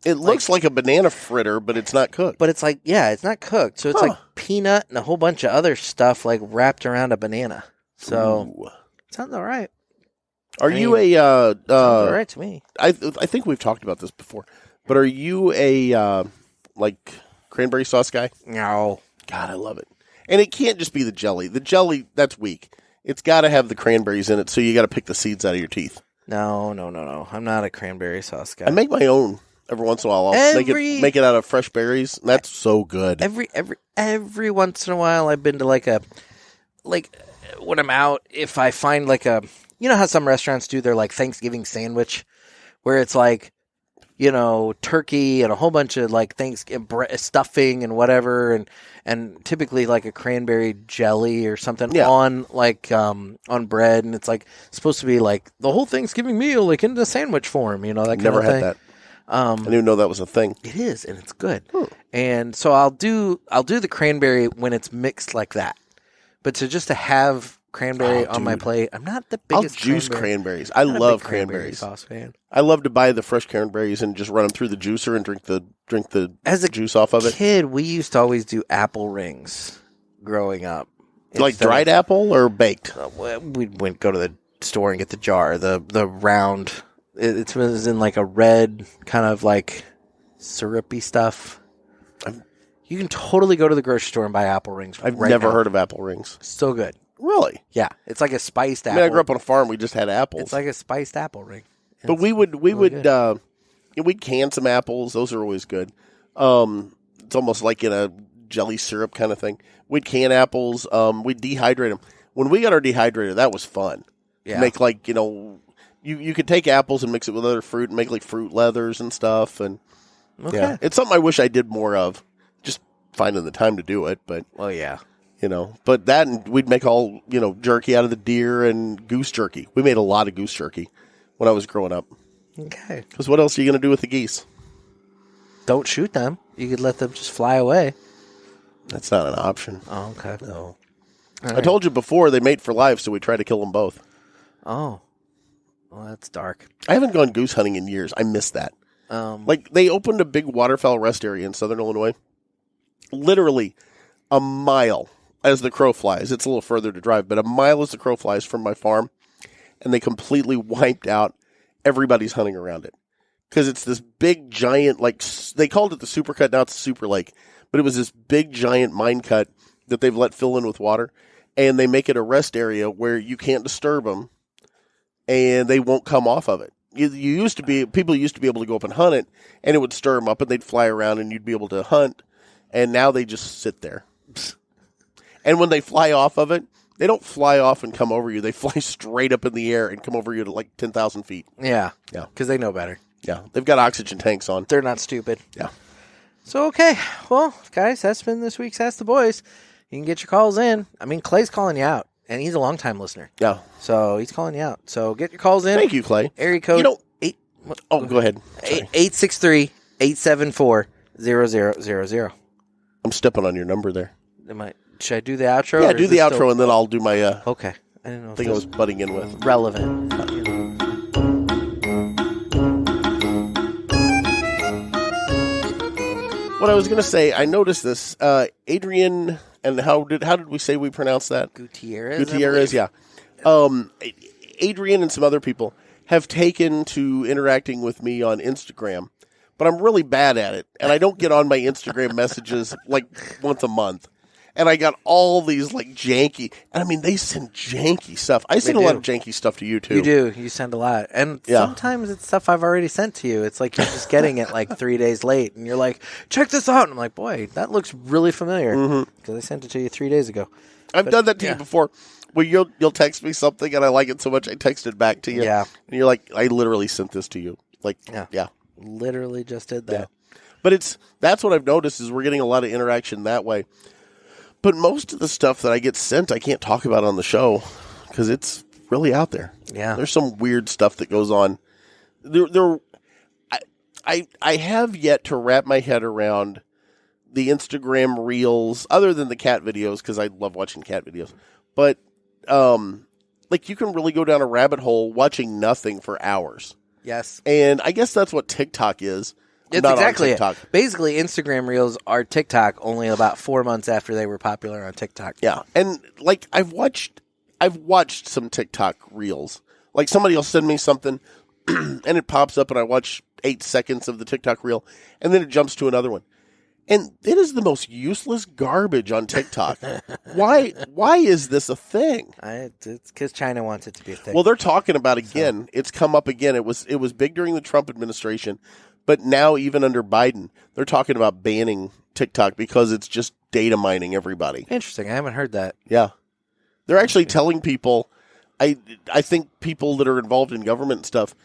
It looks like a banana fritter, but it's not cooked. But it's it's not cooked, so it's like peanut and a whole bunch of other stuff like wrapped around a banana. So it sounds all right. Are you a? Sounds all right to me. I think we've talked about this before, but are you a like cranberry sauce guy? No. God, I love it. And it can't just be the jelly. The jelly, that's weak. It's got to have the cranberries in it, so you got to pick the seeds out of your teeth. No. I'm not a cranberry sauce guy. I make my own every once in a while. I'll make it out of fresh berries. And that's so good. Every once in a while, I've been to when I'm out, if I find you know how some restaurants do their Thanksgiving sandwich, where it's turkey and a whole bunch of things, stuffing and whatever, and typically a cranberry jelly or something on bread, and it's supposed to be the whole Thanksgiving meal in the sandwich form, that kind Never of had thing. that. I didn't even know that was a thing. It is, and it's good. And so I'll do the cranberry when it's mixed like that, but to have cranberry on my plate, I'm not the biggest. I'll juice cranberries. I love cranberries. Sauce fan. I love to buy the fresh cranberries and just run them through the juicer and drink the juice off of it. As a kid, we used to always do apple rings growing up. Like dried apple or baked? We'd go to the store and get the jar, the round. It was in a red kind of syrupy stuff. You can totally go to the grocery store and buy apple rings. I've never heard of apple rings. So good. Really? Yeah, it's like a spiced apple. I grew up on a farm. We just had apples. It's like a spiced apple ring. But we'd can some apples. Those are always good. It's almost like in a jelly syrup kind of thing. We'd can apples. We'd dehydrate them. When we got our dehydrator, that was fun. Yeah. Make you could take apples and mix it with other fruit and make fruit leathers and stuff. And yeah, it's something I wish I did more of. Just finding the time to do it. But well, yeah. But that, and we'd make all, jerky out of the deer and goose jerky. We made a lot of goose jerky when I was growing up. Okay. Because what else are you going to do with the geese? Don't shoot them. You could let them just fly away. That's not an option. Oh, okay. No. I told you before they mate for life, so we try to kill them both. Oh. Well, that's dark. I haven't gone goose hunting in years. I miss that. They opened a big waterfowl rest area in southern Illinois. Literally a mile as the crow flies. It's a little further to drive, but a mile as the crow flies from my farm, and they completely wiped out everybody's hunting around it. Because it's this big, giant, they called it the super cut, now it's the super lake, but it was this big, giant mine cut that they've let fill in with water, and they make it a rest area where you can't disturb them, and they won't come off of it. People used to be able to go up and hunt it, and it would stir them up, and they'd fly around, and you'd be able to hunt, and now they just sit there. And when they fly off of it, they don't fly off and come over you. They fly straight up in the air and come over you to 10,000 feet. Yeah. Yeah. Because they know better. Yeah. They've got oxygen tanks on. They're not stupid. Yeah. So, okay. Well, guys, that's been this week's Ask the Boys. You can get your calls in. I mean, Clay's calling you out, and he's a longtime listener. Yeah. So, he's calling you out. So, get your calls in. Thank you, Clay. Area code. Go ahead. 863-874-0000. I'm stepping on your number there. Should I do the outro? Yeah, do the outro, and then I'll do my okay. I didn't know thing I was butting in with. Relevant. What I was going to say, I noticed this. Adrian And how did we say we pronounce that? Gutierrez, yeah. Adrian and some other people have taken to interacting with me on Instagram, but I'm really bad at it, and I don't get on my Instagram messages like once a month. And I got all these like janky, and I mean they send janky stuff. I send a lot of janky stuff to you too. You do. You send a lot, and sometimes it's stuff I've already sent to you. It's like you're just getting it like 3 days late, and you're like, "Check this out," and I'm like, "Boy, that looks really familiar," because I sent it to you 3 days ago. I've done that to you before, where you'll text me something, and I like it so much I text it back to you. Yeah, and you're like, "I literally sent this to you." Like, yeah. Literally just did that. Yeah. But that's what I've noticed is we're getting a lot of interaction that way. But most of the stuff that I get sent, I can't talk about on the show because it's really out there. Yeah, there's some weird stuff that goes on. I have yet to wrap my head around the Instagram reels, other than the cat videos because I love watching cat videos. But like you can really go down a rabbit hole watching nothing for hours. Yes, and I guess that's what TikTok is. It's not exactly on TikTok. It. Basically, Instagram Reels are TikTok only about 4 months after they were popular on TikTok. Yeah, and like I've watched some TikTok Reels. Like somebody will send me something, and it pops up, and I watch 8 seconds of the TikTok Reel, and then it jumps to another one. And it is the most useless garbage on TikTok. Why is this a thing? It's because China wants it to be a thing. Well, they're talking about again. So. It's come up again. It was big during the Trump administration. But now, even under Biden, they're talking about banning TikTok because it's just data mining everybody. Interesting. I haven't heard that. Yeah. They're actually telling people, I think people that are involved in government and stuff,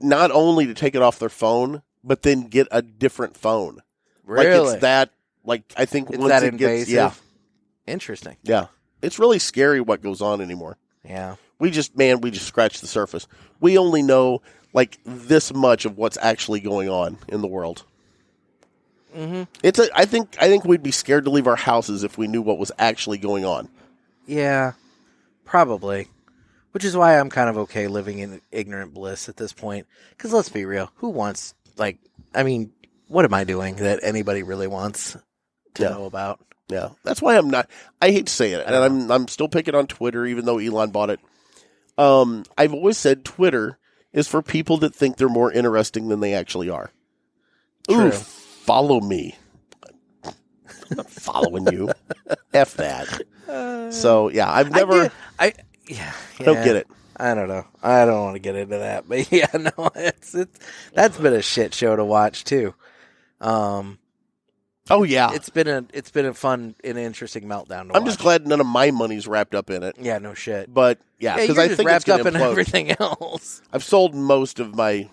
not only to take it off their phone, but then get a different phone. Really? Like it's that, like I think it's once that it invasive? gets, yeah. Interesting. Yeah. It's really scary what goes on anymore. Yeah. We just scratched the surface. We only know like this much of what's actually going on in the world. Mm-hmm. I think we'd be scared to leave our houses if we knew what was actually going on. Yeah, probably. Which is why I'm kind of okay living in ignorant bliss at this point. Because let's be real, who wants, what am I doing that anybody really wants to know about? Yeah, that's why I'm not. I hate to say it, and I'm still picking on Twitter, even though Elon bought it. I've always said Twitter is for people that think they're more interesting than they actually are. True. Ooh, follow me. I'm not following you. F that. So yeah, I've never. I don't get it. I don't know. I don't want to get into that, but yeah, no, that's been a shit show to watch too. Oh yeah, it's been a fun and interesting meltdown to watch. I'm just glad none of my money's wrapped up in it. Yeah, no shit. But yeah, because I think wrapped it's up in implode. everything else. I've sold most of my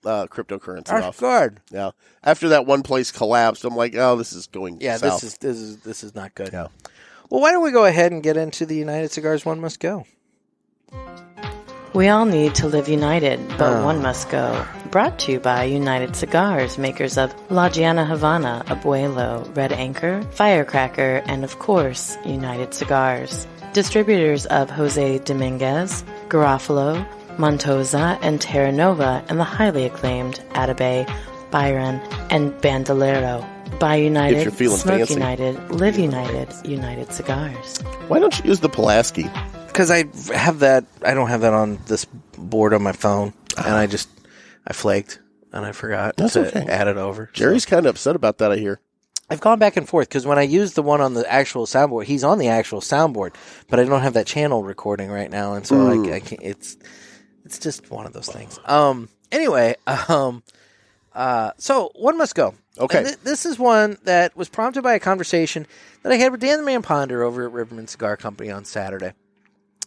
cryptocurrency off. Good. Yeah, after that one place collapsed, I'm like, oh, this is going south. This is not good. Yeah. Well, why don't we go ahead and get into the United Cigars One Must Go? We all need to live united, but one must go. Brought to you by United Cigars, makers of La Giana Havana, Abuelo, Red Anchor, Firecracker, and of course, United Cigars. Distributors of Jose Dominguez, Garofalo, Montosa, and Terra Nova, and the highly acclaimed Atabey, Byron, and Bandolero. Buy United, if you're feeling smoke fancy. United, live United, United Cigars. Why don't you use the Pulaski? Because I don't have that on this board on my phone, and I flaked, and I forgot to add it over. Jerry's kind of upset about that, I hear. I've gone back and forth, because when I use the one on the actual soundboard, he's on the actual soundboard, but I don't have that channel recording right now, and so I can't, it's just one of those things. Anyway, so One Must Go. Okay. This is one that was prompted by a conversation that I had with Dan the Man Ponder over at Riverman Cigar Company on Saturday.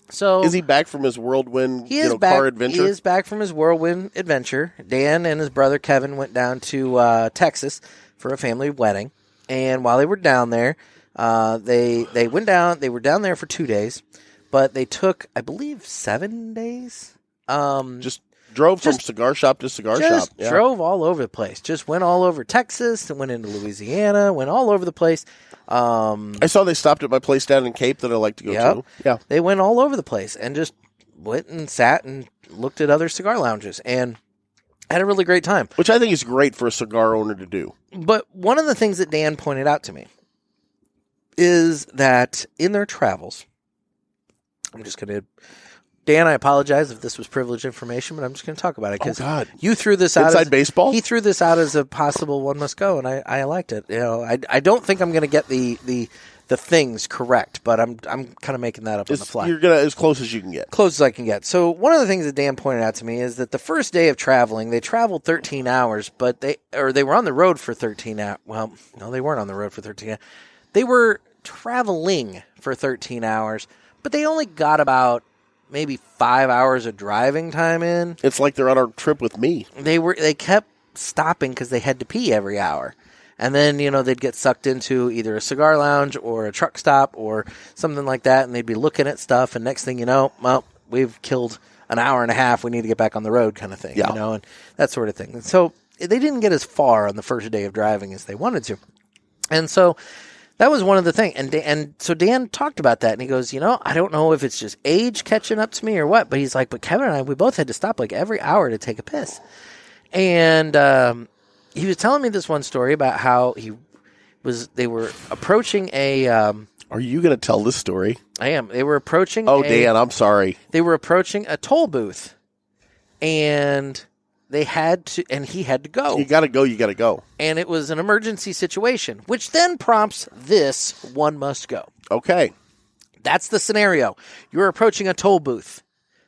So is he back from his whirlwind car adventure? He is back from his whirlwind adventure. Dan and his brother Kevin went down to Texas for a family wedding, and while they were down there, they went down. They were down there for 2 days, but they took, I believe, 7 days. Just drove from cigar shop to cigar shop. Yeah. Drove all over the place. Just went all over Texas, and went into Louisiana, went all over the place. I saw they stopped at my place down in Cape that I like to go to. Yeah, they went all over the place and just went and sat and looked at other cigar lounges and had a really great time. Which I think is great for a cigar owner to do. But one of the things that Dan pointed out to me is that in their travels, I'm just going to, Dan, I apologize if this was privileged information, but I'm just going to talk about it because you threw this out inside baseball. He threw this out as a possible one must go, and I liked it. You know, I don't think I'm going to get the things correct, but I'm kind of making that up on the fly. You're gonna as close as you can get. Close as I can get. So one of the things that Dan pointed out to me is that the first day of traveling, they traveled 13 hours, but they were on the road for 13 hours. Well, no, they weren't on the road for 13 hours. They were traveling for 13 hours, but they only got about maybe 5 hours of driving time in. It's like they're on a trip with me. They kept stopping because they had to pee every hour. And then, you know, they'd get sucked into either a cigar lounge or a truck stop or something like that, and they'd be looking at stuff, and next thing you know, well, we've killed an hour and a half, we need to get back on the road kind of thing, you know, and that sort of thing. And so they didn't get as far on the first day of driving as they wanted to. And so that was one of the things. And so Dan talked about that, and he goes, you know, I don't know if it's just age catching up to me or what, but he's like, but Kevin and I, we both had to stop like every hour to take a piss. And he was telling me this one story about how they were approaching a... Are you going to tell this story? I am. They were approaching Dan, I'm sorry. They were approaching a toll booth, and he had to go. You got to go. And it was an emergency situation, which then prompts this one must go. Okay. That's the scenario. You're approaching a toll booth.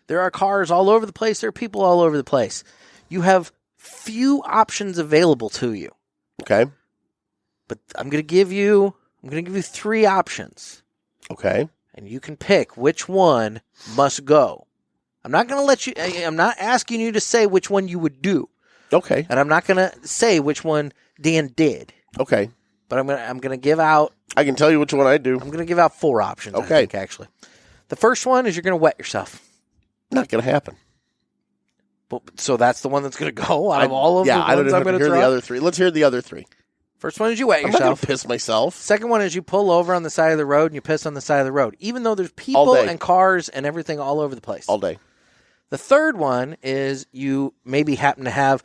There are cars all over the place. There are people all over the place. You have few options available to you. Okay. But I'm going to give you 3 options. Okay. And you can pick which one must go. I'm not asking you to say which one you would do. Okay. And I'm not going to say which one Dan did. Okay. But I'm going to give out... I can tell you which one I do. I'm going to give out 4 options, okay. I think, actually. The first one is you're going to wet yourself. Not going to happen. So that's the one that's going to go out of all of the ones I don't I'm going to hear throw? the other 3. Let's hear the other 3. First one is you wet yourself. I'm not going to piss myself. Second one is you pull over on the side of the road and you piss on the side of the road, even though there's people and cars and everything all over the place. All day. The third one is you maybe happen to have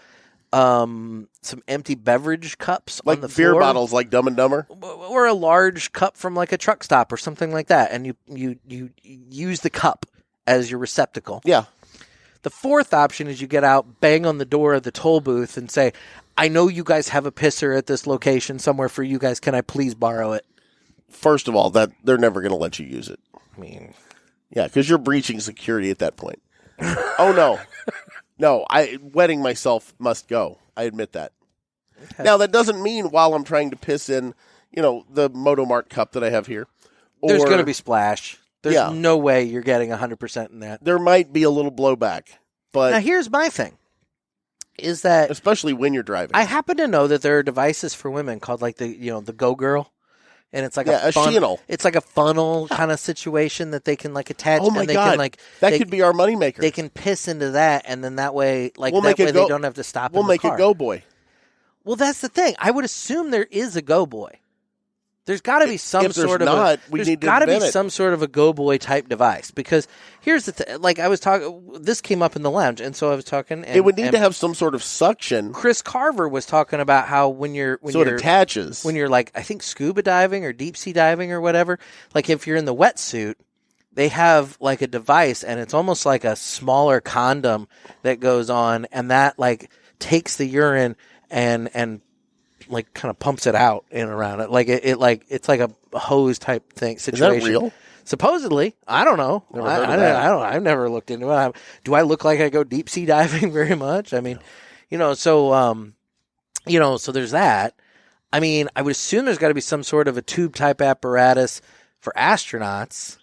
some empty beverage cups like on the beer floor. bottles, like Dumb and Dumber, or a large cup from like a truck stop or something like that, and you use the cup as your receptacle. Yeah. The fourth option is you get out, bang on the door of the toll booth, and say, I know you guys have a pisser at this location somewhere for you guys. Can I please borrow it? First of all, that they're never going to let you use it. I mean, yeah, because you're breaching security at that point. Oh, no. No, wetting myself must go. I admit that. Okay. Now, that doesn't mean while I'm trying to piss in, the Motomart cup that I have here. There's going to be splash. There's no way you're getting 100% in that. There might be a little blowback. But now, here's my thing. Is that... Especially when you're driving. I happen to know that there are devices for women called like the Go Girl. And it's like a funnel. It's like a funnel kind of situation that they can like attach. Oh my and they God. Can, like, that could be our moneymaker. They can piss into that, and then that way, they don't have to stop. We'll make it Go Boy. Well, that's the thing. I would assume there is a Go Boy. There's got to be some sort of some sort of a Go Boy type device, because here's the thing. Like I was talking, this came up in the lounge, and so I was talking. And, it would need to have some sort of suction. Chris Carver was talking about how it attaches when you're like, I think scuba diving or deep sea diving or whatever. Like if you're in the wetsuit, they have like a device, and it's almost like a smaller condom that goes on, and that like takes the urine and like kind of pumps it out in and around it. Like it's like a hose type thing situation. Is that real? Supposedly. I don't know. I've never looked into it. Do I look like I go deep sea diving very much? I mean, so there's that. I mean, I would assume there's got to be some sort of a tube type apparatus for astronauts,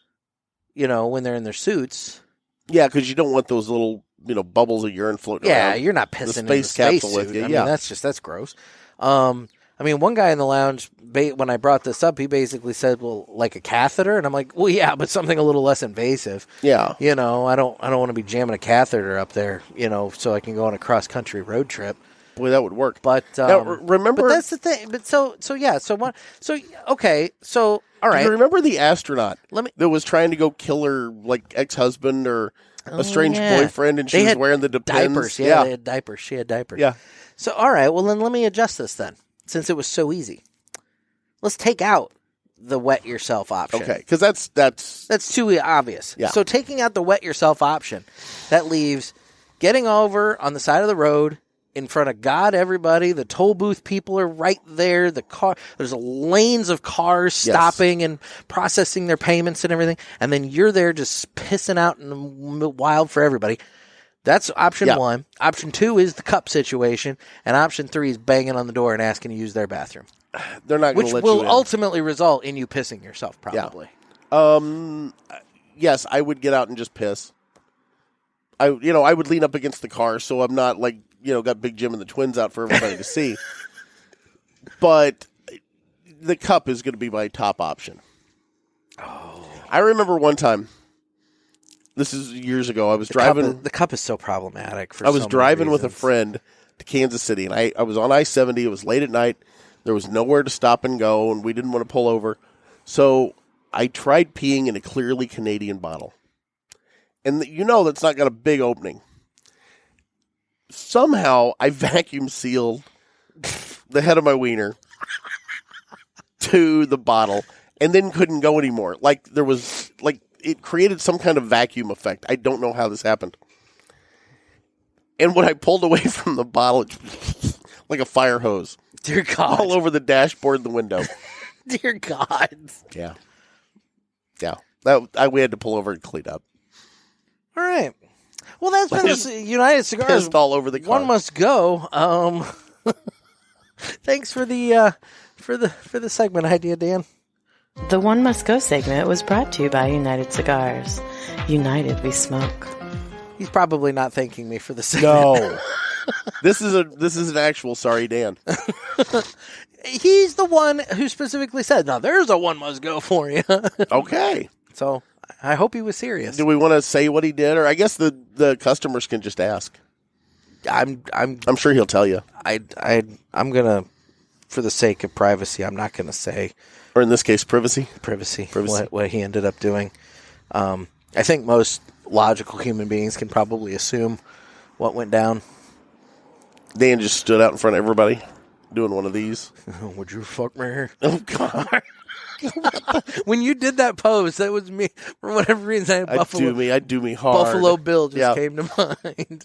when they're in their suits. Yeah, because you don't want those little, bubbles of urine floating around. Yeah, you're not pissing in the space capsule suit. With you. I mean, that's gross. I mean, one guy in the lounge, when I brought this up, he basically said, well, like a catheter? And I'm like, well, yeah, but something a little less invasive. Yeah. I don't want to be jamming a catheter up there, so I can go on a cross-country road trip. Boy, that would work. But now, remember... But that's the thing. But okay, so, all right. Do you remember the astronaut that was trying to go kill her, like, ex-husband or estranged boyfriend, and she was wearing the Depends? Diapers. Yeah, they had diapers. She had diapers. Yeah. So, all right, well, then let me adjust this then, since it was so easy. Let's take out the wet yourself option. Okay, because that's too obvious. Yeah. So taking out the wet yourself option, that leaves getting over on the side of the road in front of God, everybody. The toll booth people are right there. There's lanes of cars stopping and processing their payments and everything. And then you're there just pissing out in the wild for everybody. That's option one. Option two is the cup situation. And option three is banging on the door and asking to use their bathroom. They're not going to let you in. Which will ultimately result in you pissing yourself, probably. Yeah. Yes, I would get out and just piss. I would lean up against the car so I'm not like, got Big Jim and the twins out for everybody to see. But the cup is going to be my top option. Oh. I remember one time, this is years ago, I was driving. The cup is so problematic for I was so driving many with a reasons. friend to Kansas City, and I was on I-70. It was late at night. There was nowhere to stop and go, and we didn't want to pull over. So I tried peeing in a clearly Canadian bottle. And that's not got a big opening. Somehow I vacuum sealed the head of my wiener to the bottle and then couldn't go anymore. Like it created some kind of vacuum effect. I don't know how this happened. And when I pulled away from the bottle, it like a fire hose. Dear God. All over the dashboard and the window. Dear God. Yeah. Yeah. We had to pull over and clean up. All right. Well, that's been the United Cigars. Pissed all over the car. One must go. Thanks for the segment idea, Dan. The One Must Go segment was brought to you by United Cigars. United we smoke. He's probably not thanking me for the segment. No. This is an actual sorry Dan. He's the one who specifically said, "Now there's a one must go for you." Okay. So I hope he was serious. Do we want to say what he did, or I guess the customers can just ask? I'm sure he'll tell you. I'm gonna, for the sake of privacy, I'm not gonna say, or in this case, privacy. What he ended up doing. I think most logical human beings can probably assume what went down. Dan just stood out in front of everybody doing one of these. Would you fuck me? Oh, God. When you did that pose, that was me. For whatever reason, I do me hard. Buffalo Bill just came to mind.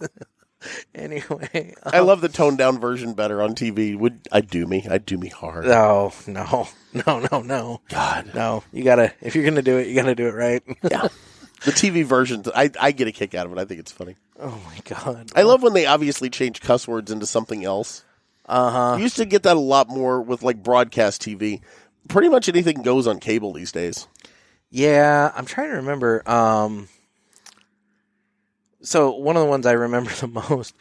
Anyway. I love the toned down version better on TV. I do me hard. No. God. No. If you're going to do it, you got to do it right. Yeah. The TV version, I get a kick out of it. I think it's funny. Oh, my God. I love when they obviously change cuss words into something else. Uh-huh. You used to get that a lot more with, like, broadcast TV. Pretty much anything goes on cable these days. Yeah, I'm trying to remember. So one of the ones I remember the most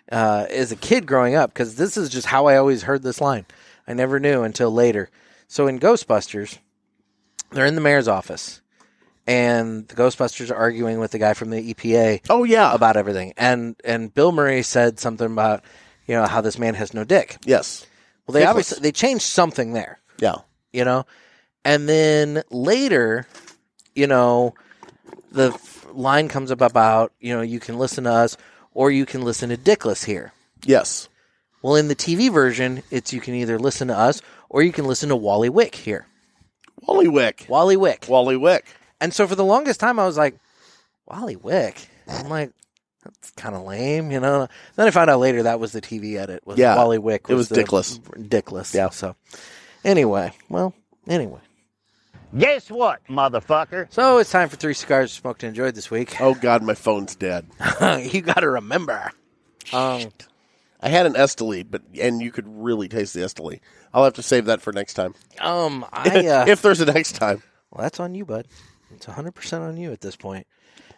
as a kid growing up, because this is just how I always heard this line. I never knew until later. So in Ghostbusters, they're in the mayor's office. And the Ghostbusters are arguing with the guy from the EPA. Oh, yeah. About everything. And Bill Murray said something about, how this man has no dick. Yes. Well, they obviously changed something there. Yeah. And then later, the line comes up about, you can listen to us or you can listen to Dickless here. Yes. Well, in the TV version, it's you can either listen to us or you can listen to Wally Wick here. Wally Wick. And so for the longest time, I was like, Wally Wick? I'm like, that's kind of lame, Then I found out later that was the TV edit. Wally Wick. It was Dickless. Dickless. Yeah. So anyway. Guess what, motherfucker? So it's time for 3 Cigars to Smoke and Enjoy this week. Oh, God, my phone's dead. You got to remember. I had an Esteli, and you could really taste the Esteli. I'll have to save that for next time. If there's a next time. Well, that's on you, bud. It's 100% on you at this point.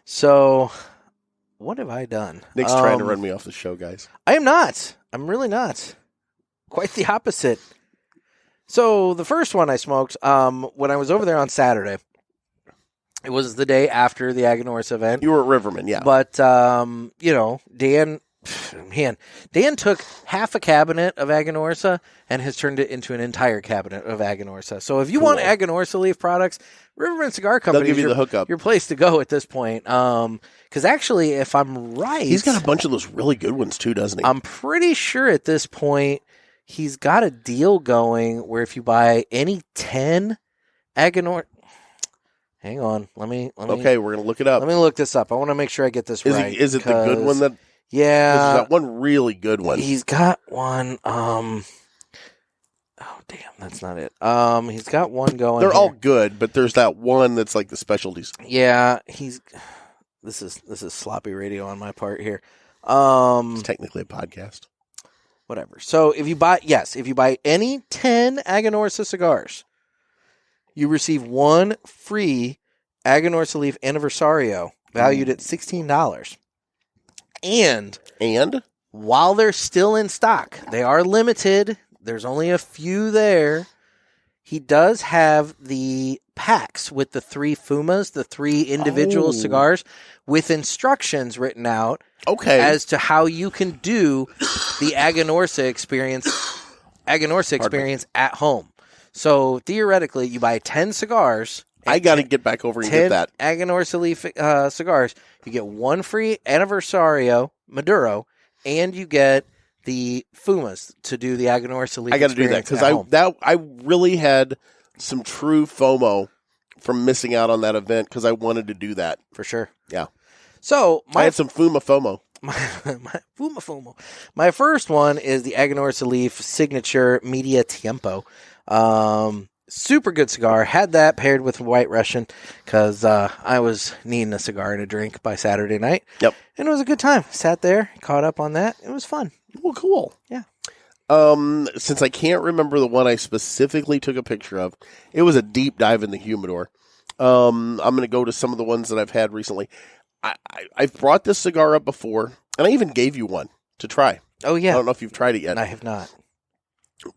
So, what have I done? Nick's trying to run me off the show, guys. I am not. I'm really not. Quite the opposite. So, the first one I smoked, when I was over there on Saturday, it was the day after the Aganorsa event. You were at Riverman, yeah. But, Dan took half a cabinet of Aganorsa and has turned it into an entire cabinet of Aganorsa. So if you want Aganorsa leaf products, Riverman Cigar Company they'll give you the hookup. Your place to go at this point. Because actually, if I'm right, he's got a bunch of those really good ones too, doesn't he? I'm pretty sure at this point he's got a deal going where if you buy any 10 Aganor. Hang on. Let me. Okay, we're gonna look it up. Let me look this up. I want to make sure I get this right. Is it the good one that? Yeah, there's that one really good one. He's got one. Oh damn, that's not it. He's got one going. They're here. all good, but there's that one that's like the specialties. Yeah, This is sloppy radio on my part here. It's technically a podcast. Whatever. So if you buy any 10 Aganorsa cigars, you receive one free Aganorsa Leaf Anniversario valued at $16. And while they're still in stock, they are limited. There's only a few there. He does have the packs with the 3 Fumas, the 3 individual cigars, with instructions written out as to how you can do the Aganorsa experience at home. So theoretically, you buy 10 cigars. I got to get back over and get that. 10 Aganorsa Leaf cigars. You get one free Anniversario Maduro, and you get the Fumas to do the Aganorsa Leaf. I got to do that because I really had some true FOMO from missing out on that event because I wanted to do that for sure. Yeah. So I had some Fuma FOMO. My Fuma FOMO. My first one is the Aganorsa Leaf Signature Media Tiempo. Super good cigar. Had that paired with White Russian because I was needing a cigar and a drink by Saturday night. Yep. And it was a good time. Sat there, caught up on that. It was fun. Well, cool. Yeah. Since I can't remember the one I specifically took a picture of, it was a deep dive in the humidor. I'm going to go to some of the ones that I've had recently. I've brought this cigar up before, and I even gave you one to try. Oh, yeah. I don't know if you've tried it yet. I have not.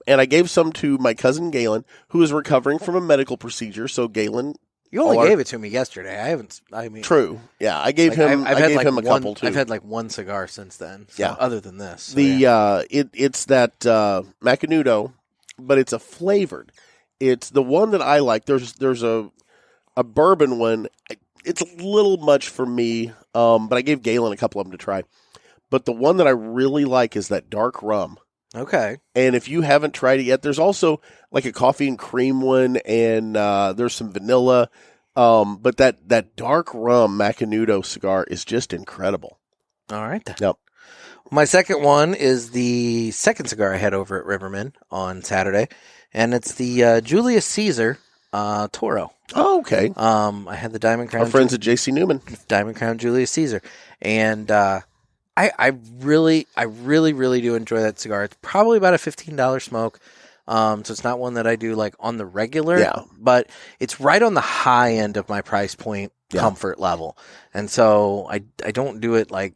And I gave some to my cousin Galen, who is recovering from a medical procedure. So Galen, you only gave it to me yesterday. I haven't. I mean, true. Yeah, I gave him. I gave him a couple too. I've had like one cigar since then. So, yeah. Other than this, so it's that Macanudo, but it's a flavored. It's the one that I like. There's a bourbon one. It's a little much for me, but I gave Galen a couple of them to try. But the one that I really like is that dark rum. Okay. And if you haven't tried it yet, there's also like a coffee and cream one, and there's some vanilla. But that dark rum Macanudo cigar is just incredible. All right. Then. Yep. My second one is the second cigar I had over at Riverman on Saturday, and it's the Julius Caesar Toro. Oh, okay. I had the Diamond Crown. Our friends at J.C. Newman. Diamond Crown Julius Caesar. And I really do enjoy that cigar. It's probably about a $15 smoke. So it's not one that I do like on the regular, but it's right on the high end of my price point comfort level. And so I don't do it like,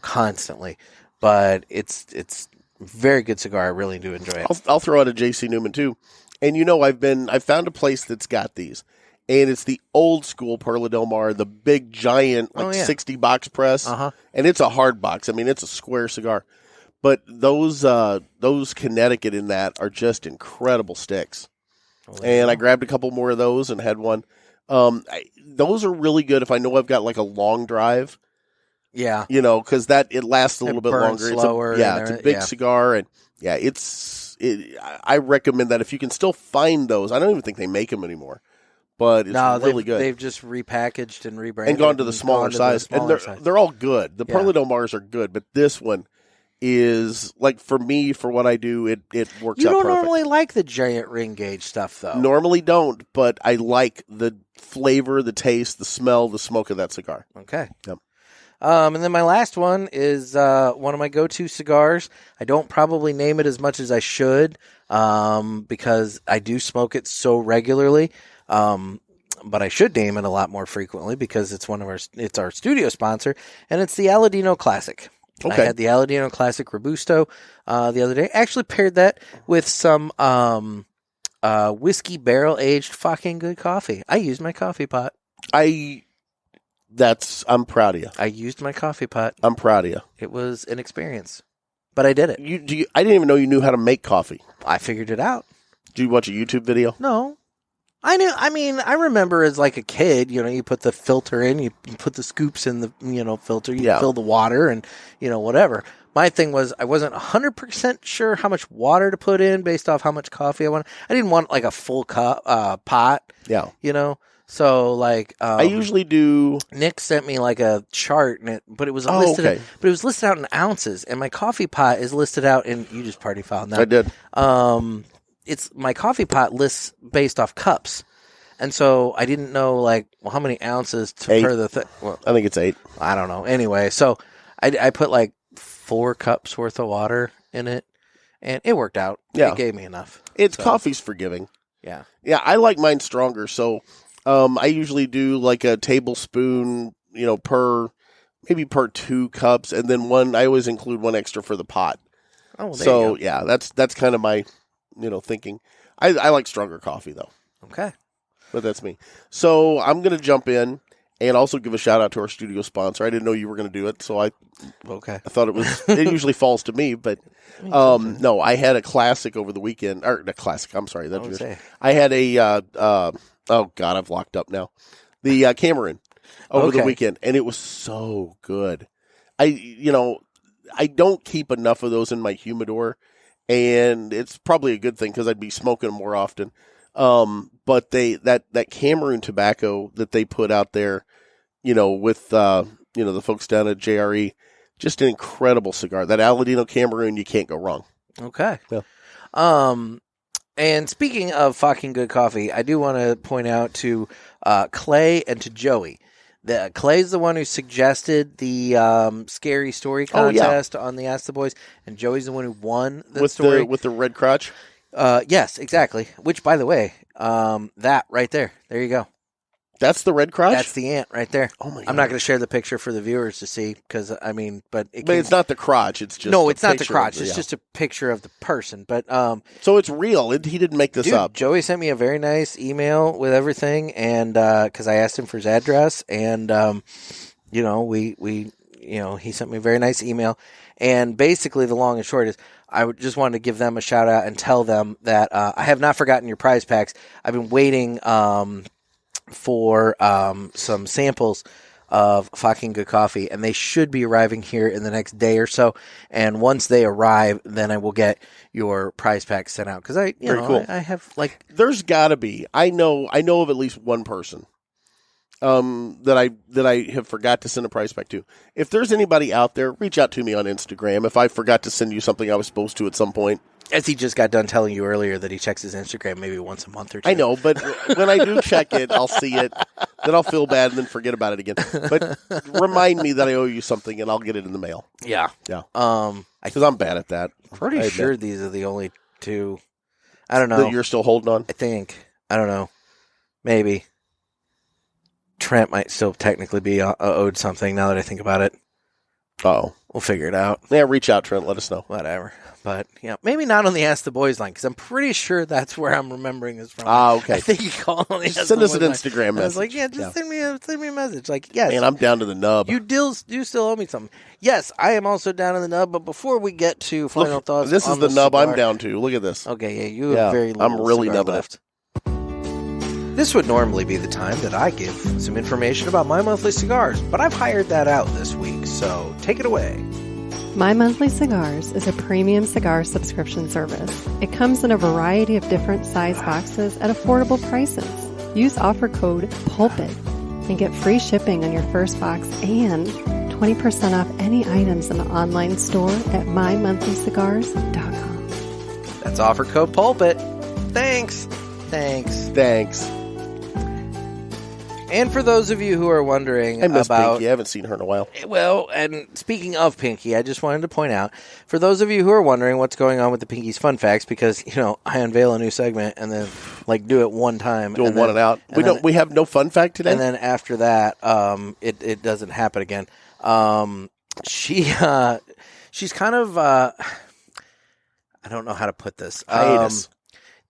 constantly, but it's very good cigar. I really do enjoy it. I'll throw out a J.C. Newman too. And I found a place that's got these. And it's the old school Perla Del Mar, the big giant 60 box press. Uh-huh. And it's a hard box. I mean, it's a square cigar. But those Connecticut in that are just incredible sticks. And I grabbed a couple more of those and had one. Those are really good if I know I've got like a long drive. Yeah. Because it lasts a little bit longer. Slower it's a big cigar. And I recommend that if you can still find those. I don't even think they make them anymore. But it's really good. They've just repackaged and rebranded. And gone to the smaller size. They're all good. The Perla Del Mars are good, but this one is, like, for me, for what I do, it works out perfect. You don't normally like the giant ring gauge stuff, though. Normally don't, but I like the flavor, the taste, the smell, the smoke of that cigar. Okay. Yep. And then my last one is one of my go-to cigars. I don't probably name it as much as I should because I do smoke it so regularly. But I should name it a lot more frequently because it's our studio sponsor, and it's the Aladino Classic. Okay. I had the Aladino Classic Robusto the other day. I actually paired that with some whiskey barrel-aged fucking good coffee. I used my coffee pot. I'm proud of you. I used my coffee pot. I'm proud of you. It was an experience, but I did it. I didn't even know you knew how to make coffee. I figured it out. Did you watch a YouTube video? No. I remember as like a kid, you put the filter in, you put the scoops in the, filter, you fill the water and, whatever. My thing was I wasn't 100% sure how much water to put in based off how much coffee I wanted. I didn't want like a full pot. Yeah. So like I usually do. Nick sent me like a chart, but it was listed. But it was listed out in ounces, and my coffee pot is listed out in. You just party fouled that. I did. It's my coffee pot lists based off cups, and so I didn't know like how many ounces per the thing. Well, I think it's 8. I don't know. Anyway, so I put like 4 cups worth of water in it, and it worked out. Yeah, it gave me enough. Coffee's forgiving. Yeah, I like mine stronger, so. I usually do like a tablespoon, per 2 cups, and then I always include 1 extra for the pot. Oh, there you go. that's kind of my, thinking. I like stronger coffee though. Okay, but that's me. So I'm gonna jump in and also give a shout out to our studio sponsor. I didn't know you were gonna do it, so I thought it was. It usually falls to me, but no, I had a classic over the weekend, or a classic. I'm sorry, I had a. Oh, God, I've locked up now. The Cameron over the weekend, and it was so good. I don't keep enough of those in my humidor, and it's probably a good thing because I'd be smoking them more often. But that Cameron tobacco that they put out there, with the folks down at JRE, just an incredible cigar. That Aladino Cameron, you can't go wrong. Okay. Yeah. And speaking of fucking good coffee, I do want to point out to Clay and to Joey. Clay's the one who suggested the scary story contest on the Ask the Boys, and Joey's the one who won the story. With the red crotch? Yes, exactly. Which, by the way, that right there you go. That's the red crotch? That's the ant right there. Oh my God. I'm not going to share the picture for the viewers to see because, but it's not the crotch. It's just no, it's not the crotch. It's just a picture of the person. But so it's real. He didn't make this up. Joey sent me a very nice email with everything, and because I asked him for his address, and he sent me a very nice email, and basically the long and short is. I just wanted to give them a shout out and tell them that I have not forgotten your prize packs. I've been waiting for some samples of fucking good coffee, and they should be arriving here in the next day or so. And once they arrive, then I will get your prize pack sent out because cool. I have like there's got to be. I know of at least one person that I have forgot to send a prize pack to. If there's anybody out there, reach out to me on Instagram. If I forgot to send you something I was supposed to at some point. As he just got done telling you earlier that he checks his Instagram maybe once a month or 2. I know, but when I do check it, I'll see it. Then I'll feel bad and then forget about it again. But remind me that I owe you something and I'll get it in the mail. Yeah. Yeah. Because I'm bad at that. Pretty sure these are the only 2. I don't know. That you're still holding on? I think. I don't know. Maybe. Trent might still technically be owed something now that I think about it. Uh-oh. We'll figure it out. Yeah, reach out, Trent. Let us know. Whatever. But, maybe not on the Ask the Boys line, because I'm pretty sure that's where I'm remembering this from. Ah, okay. I think you called on the Ask Send the us Boys an line. Instagram message. I was like, send me a message. Like, yes. Man, I'm down to the nub. You still owe me something. Yes, I am also down in the nub, but before we get to final thoughts this is the nub cigar, I'm down to. Look at this. Okay, yeah, you have very little I'm really cigar nubbing left. This would normally be the time that I give some information about My Monthly Cigars, but I've hired that out this week, so take it away. My Monthly Cigars is a premium cigar subscription service. It comes in a variety of different size boxes at affordable prices. Use offer code PULPIT and get free shipping on your first box and 20% off any items in the online store at mymonthlycigars.com. That's offer code PULPIT. Thanks. And for those of you who are wondering about... Pinky. I haven't seen her in a while. Well, and speaking of Pinky, I just wanted to point out, for those of you who are wondering what's going on with the Pinky's Fun Facts, because, I unveil a new segment and then, do it one time. Do it one and out. We have no fun fact today? And then after that, it doesn't happen again. She's kind of, I don't know how to put this. Hiatus.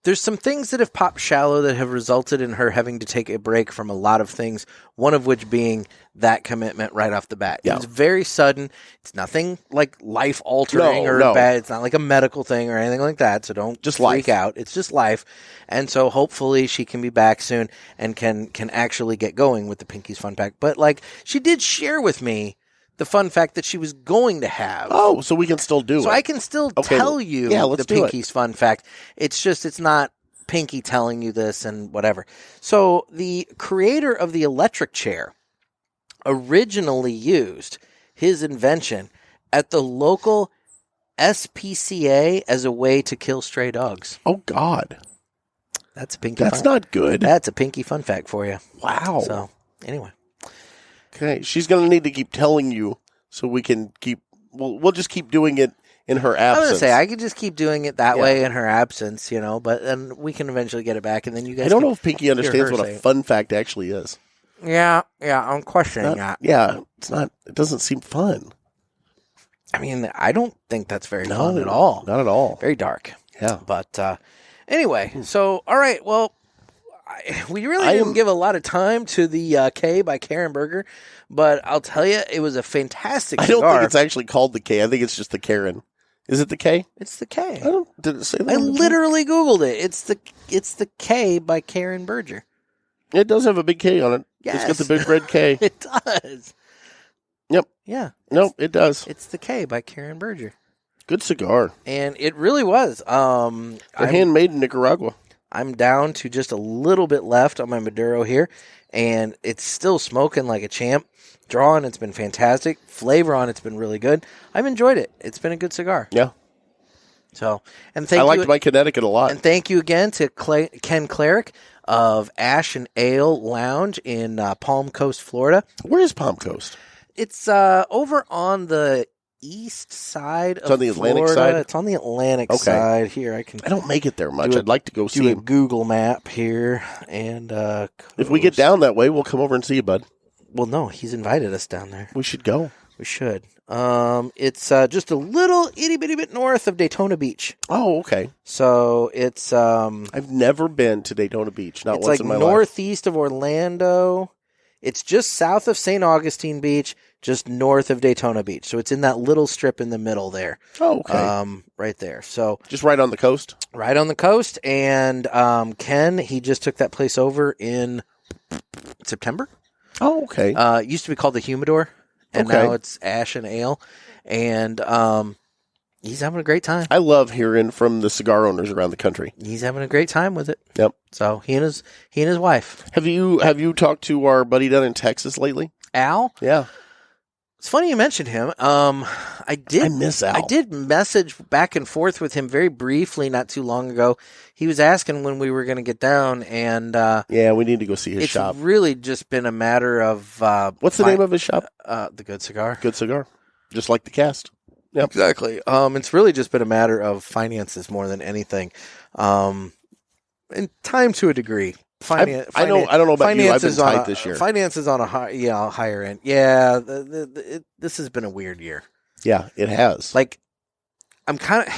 there's some things that have popped shallow that have resulted in her having to take a break from a lot of things, one of which being that commitment right off the bat. Yeah. It's very sudden. It's nothing like life-altering or bad. It's not like a medical thing or anything like that, so don't just freak out. It's just life. And so hopefully she can be back soon and can actually get going with the Pinky's Fun Pack. But like she did share with me the fun fact that she was going to have. Oh, so we can still do it. So I can still tell you the Pinky's Fun Fact. It's just, it's not Pinky telling you this and whatever. So the creator of the electric chair originally used his invention at the local SPCA as a way to kill stray dogs. Oh, God. That's a Pinky That's not good. That's a Pinky Fun Fact for you. Wow. So, anyway. Okay, she's going to need to keep telling you so we can keep... We'll just keep doing it in her absence. I was going to say, I could just keep doing it that way in her absence, but then we can eventually get it back, and then you guys... I don't know if Pinky understands what a fun fact actually is. Yeah, I'm questioning that. Yeah, it's not... It doesn't seem fun. I mean, I don't think that's very fun at all. Not at all. Very dark. Yeah. But anyway, so, all right, well... We really didn't give a lot of time to the K by Karen Berger, but I'll tell you, it was a fantastic cigar. I don't think it's actually called the K. I think it's just the Karen. Is it the K? It's the K. Did it say that? I literally Googled it. It's the K by Karen Berger. It does have a big K on it. Yes. It's got the big red K. It does. Yep. Yeah. Nope, it does. It's the K by Karen Berger. Good cigar. And it really was. They're handmade in Nicaragua. I'm down to just a little bit left on my Maduro here, and it's still smoking like a champ. Draw on it's been fantastic. Flavor on it's been really good. I've enjoyed it. It's been a good cigar. Yeah. So, and I liked my Connecticut a lot. And thank you again to Kenn Cleric of Ash and Ale Lounge in Palm Coast, Florida. Where is Palm Coast? It's over on the east side of Florida. It's on the Atlantic side? It's on the Atlantic side. Here, I don't make it there much. I'd like to go see do a him. Google map here. And if we get down that way, we'll come over and see you, bud. Well, no, he's invited us down there. We should go. We should. It's just a little itty-bitty bit north of Daytona Beach. Oh, okay. So it's... I've never been to Daytona Beach, not once in my life. It's like northeast of Orlando. It's just south of St. Augustine Beach, just north of Daytona Beach. So it's in that little strip in the middle there. Oh, okay. Right there. So just right on the coast? Right on the coast. And Ken, he just took that place over in September. Oh, okay. It used to be called the Humidor, and now it's Ash and Ale. And he's having a great time. I love hearing from the cigar owners around the country. He's having a great time with it. Yep. So he and his wife. Have you talked to our buddy down in Texas lately? Al? Yeah. It's funny you mentioned him. I miss Al. I did message back and forth with him very briefly not too long ago. He was asking when we were going to get down, and yeah, we need to go see his shop. It's really just been a matter of what's the name of his shop? The Good Cigar. Good Cigar, just like the cast. Yep. Exactly. It's really just been a matter of finances more than anything, and time to a degree. I don't know about you. I've been tight this year. Finances on a higher end. Yeah, this has been a weird year. Yeah, it has. Like, I'm kind of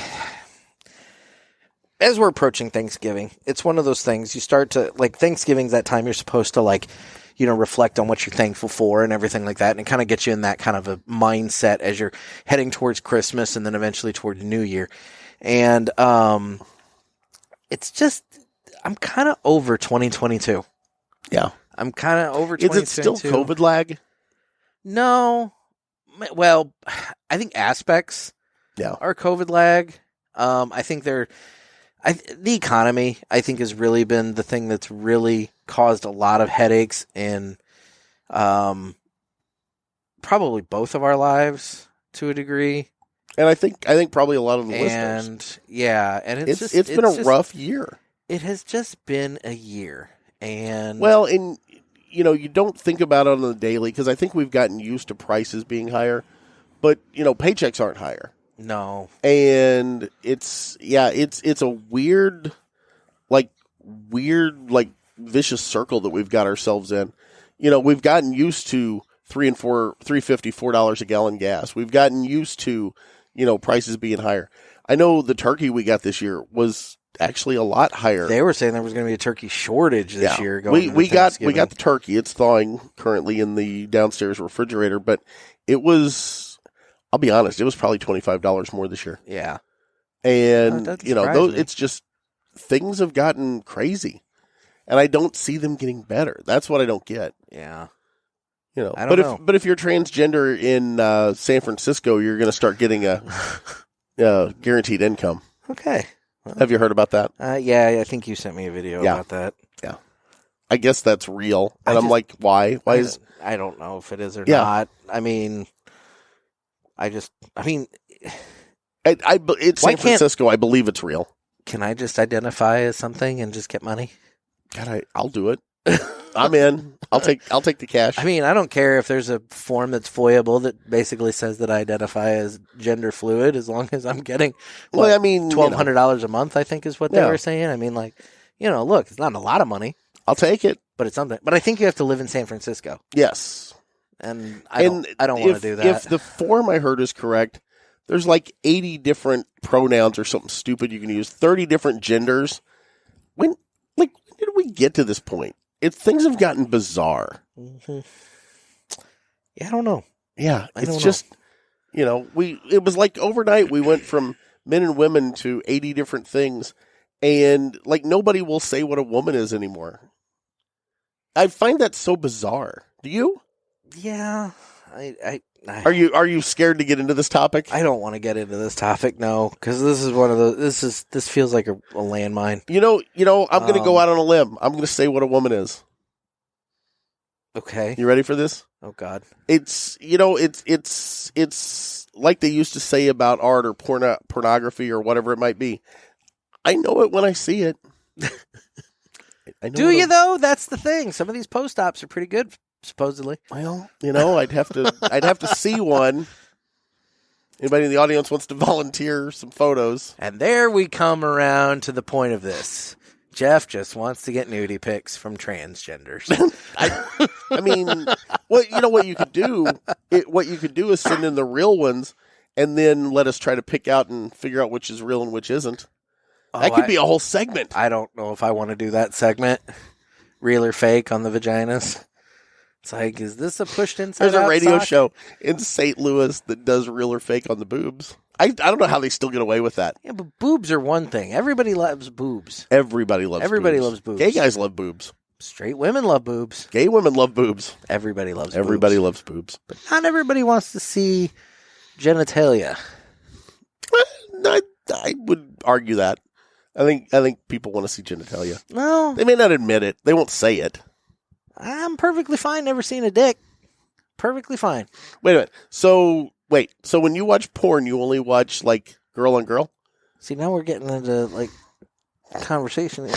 as we're approaching Thanksgiving. It's one of those things you start to like. Thanksgiving's that time you're supposed to reflect on what you're thankful for and everything like that, and it kind of gets you in that kind of a mindset as you're heading towards Christmas and then eventually toward New Year. And it's just. I'm kind of over 2022. Yeah. I'm kind of over 2022. Is it still COVID lag? No. Well, I think aspects are COVID lag. I think the economy, I think, has really been the thing that's really caused a lot of headaches in probably both of our lives to a degree. And I think probably a lot of the listeners. Yeah, and it's been a rough year. It has just been a year, and you don't think about it on the daily because I think we've gotten used to prices being higher, but paychecks aren't higher. No, and it's a weird vicious circle that we've got ourselves in. We've gotten used to $3.50 $4 a gallon gas. We've gotten used to prices being higher. I know the turkey we got this year was actually a lot higher. They were saying there was going to be a turkey shortage this year. We got the turkey. It's thawing currently in the downstairs refrigerator, but it was, I'll be honest, it was probably $25 more this year. Yeah. And, it's just, things have gotten crazy. And I don't see them getting better. That's what I don't get. Yeah. I don't know. But if you're transgender in San Francisco, you're going to start getting a guaranteed income. Okay. Well, have you heard about that? Yeah, I think you sent me a video about that. Yeah. I guess that's real. And I'm like, why? Why is... I don't know if it is or not. I mean, it's San Francisco. I believe it's real. Can I just identify as something and just get money? God, I'll do it. I'm in. I'll take the cash. I mean, I don't care if there's a form that's foyable that basically says that I identify as gender fluid, as long as I'm getting $1,200 a month, I think is what they were saying. I mean, look, it's not a lot of money. I'll take it. But it's something. But I think you have to live in San Francisco. Yes. And I don't want to do that. If the form I heard is correct, there's like 80 different pronouns or something stupid you can use, 30 different genders. When did we get to this point? Things have gotten bizarre. Mm-hmm. Yeah, I don't know. Yeah, it's just, it was like overnight we went from men and women to 80 different things, and like nobody will say what a woman is anymore. I find that so bizarre. Do you? Yeah, Are you scared to get into this topic? I don't want to get into this topic, no, because this is one of the. This feels like a landmine. I'm going to go out on a limb. I'm going to say what a woman is. Okay. You ready for this? Oh God. It's like they used to say about art or pornography or whatever it might be. I know it when I see it. Do you though? That's the thing. Some of these post-ops are pretty good. Supposedly. Well, I'd have to see one. Anybody in the audience wants to volunteer some photos? And there we come around to the point of this. Jeff just wants to get nudie pics from transgenders. I mean, what you could do? What you could do is send in the real ones, and then let us try to pick out and figure out which is real and which isn't. That could be a whole segment. I don't know if I want to do that segment. Real or fake on the vaginas. It's like, is this a pushed inside out There's a radio sock? show in St. Louis that does real or fake on the boobs. I don't know how they still get away with that. Yeah, but boobs are one thing. Everybody loves boobs. Everybody loves boobs. Gay guys love boobs. Straight women love boobs. Gay women love boobs. Everybody loves Everybody loves boobs. But not everybody wants to see genitalia. I would argue that. I think people want to see genitalia. No. They may not admit it. They won't say it. I'm perfectly fine never seeing a dick. Perfectly fine. Wait a minute. So when you watch porn, you only watch, like, girl on girl? See, now we're getting into, like, conversation.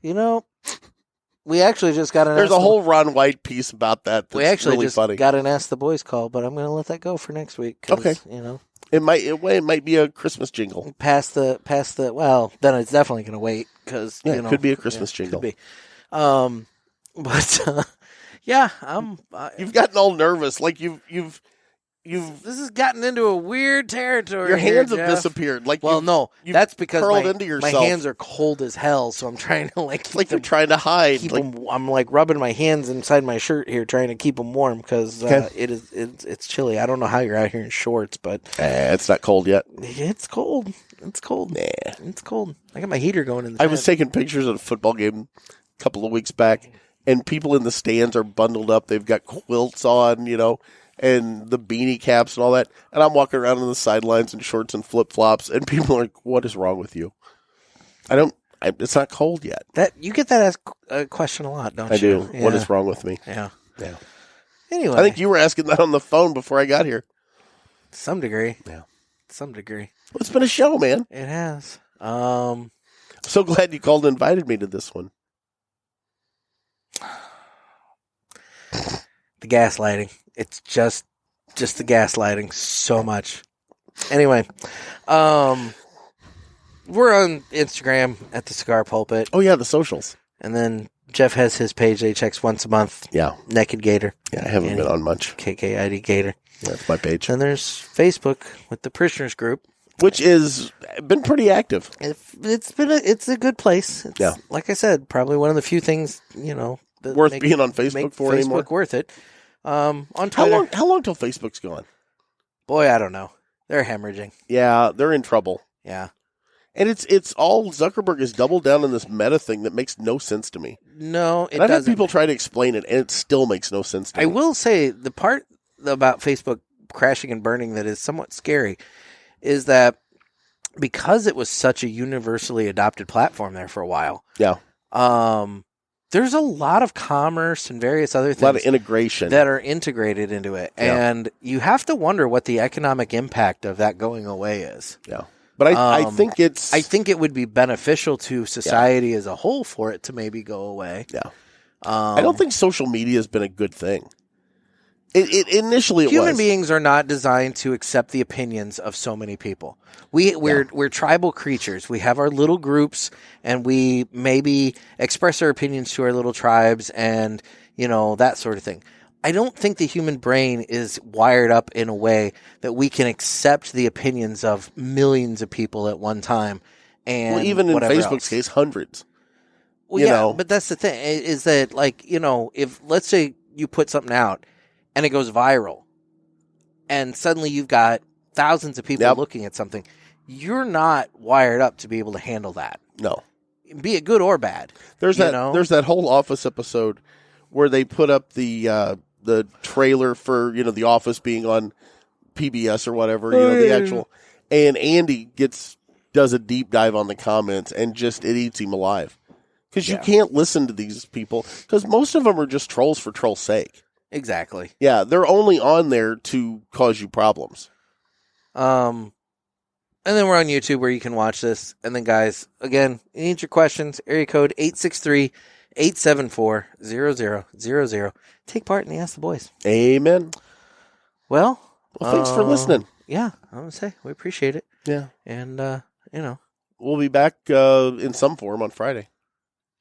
We actually just got There's a whole Ron White piece about that. That's we actually really just funny. got an Ask the Boys call, but I'm going to let that go for next week. Okay. It might be a Christmas jingle. Past the. Well, then it's definitely going to wait because it could be a Christmas jingle. Could be. But yeah, you've gotten all nervous, like you've. This has gotten into a weird territory. Your hands have Jeff. disappeared. Like, that's because curled into yourself. My hands are cold as hell, so I'm trying to you're trying to hide. I'm like rubbing my hands inside my shirt here, trying to keep them warm because it's chilly. I don't know how you're out here in shorts, but it's not cold yet. It's cold. It's cold. Nah. It's cold. I got my heater going in the I was taking pictures of a football game a couple of weeks back, and people in the stands are bundled up. They've got quilts on, and the beanie caps and all that. And I'm walking around on the sidelines in shorts and flip-flops, and people are like, what is wrong with you? It's not cold yet. You get that as a question a lot, don't you? I do. Yeah. What is wrong with me? Yeah. Yeah. Anyway. I think you were asking that on the phone before I got here. To some degree. Yeah. Some degree. Well, it's been a show, man. It has. So glad you called and invited me to this one. The gaslighting. It's just the gaslighting so much. Anyway, we're on Instagram at the Cigar Pulpit. Oh, yeah, the socials. And then Jeff has his page that he checks once a month. Yeah. Naked Gator. Yeah, I haven't been on much. KKID Gator. Yeah, that's my page. And there's Facebook with the Parishioners Group. which is been pretty active. It's a good place. It's, like I said, probably one of the few things that worth being on Facebook make for Facebook anymore. Worth it. On Twitter, How long till Facebook's gone? Boy, I don't know. They're hemorrhaging. Yeah, they're in trouble. Yeah. And it's all Zuckerberg has doubled down on this meta thing that makes no sense to me. No, I've had people try to explain it, and it still makes no sense to me. I will say the part about Facebook crashing and burning that is somewhat scary is that because it was such a universally adopted platform there for a while. Yeah. There's a lot of commerce and various other things. A lot of integration. That are integrated into it. Yeah. And you have to wonder what the economic impact of that going away is. Yeah. But I think I think it would be beneficial to society as a whole for it to maybe go away. Yeah. I don't think social media has been a good thing. It initially it Human was. beings are not designed to accept the opinions of so many people. We're tribal creatures. We have our little groups, and we maybe express our opinions to our little tribes, and that sort of thing. I don't think the human brain is wired up in a way that we can accept the opinions of millions of people at one time. And even in Facebook's else. case, hundreds. Well, but that's the thing is that, if let's say you put something out and it goes viral, and suddenly you've got thousands of people looking at something, you're not wired up to be able to handle that. No, be it good or bad. There's that whole Office episode where they put up the trailer for the Office being on PBS or whatever, the actual, and Andy does a deep dive on the comments, and it eats him alive because you can't listen to these people because most of them are just trolls for troll's sake. Exactly. Yeah, they're only on there to cause you problems. And then we're on YouTube where you can watch this. And then, guys, again, you need your questions. Area code 863-874-0000. Take part in the Ask the Boys. Amen. Well, thanks for listening. Yeah, I want to say we appreciate it. Yeah. And, we'll be back in some form on Friday.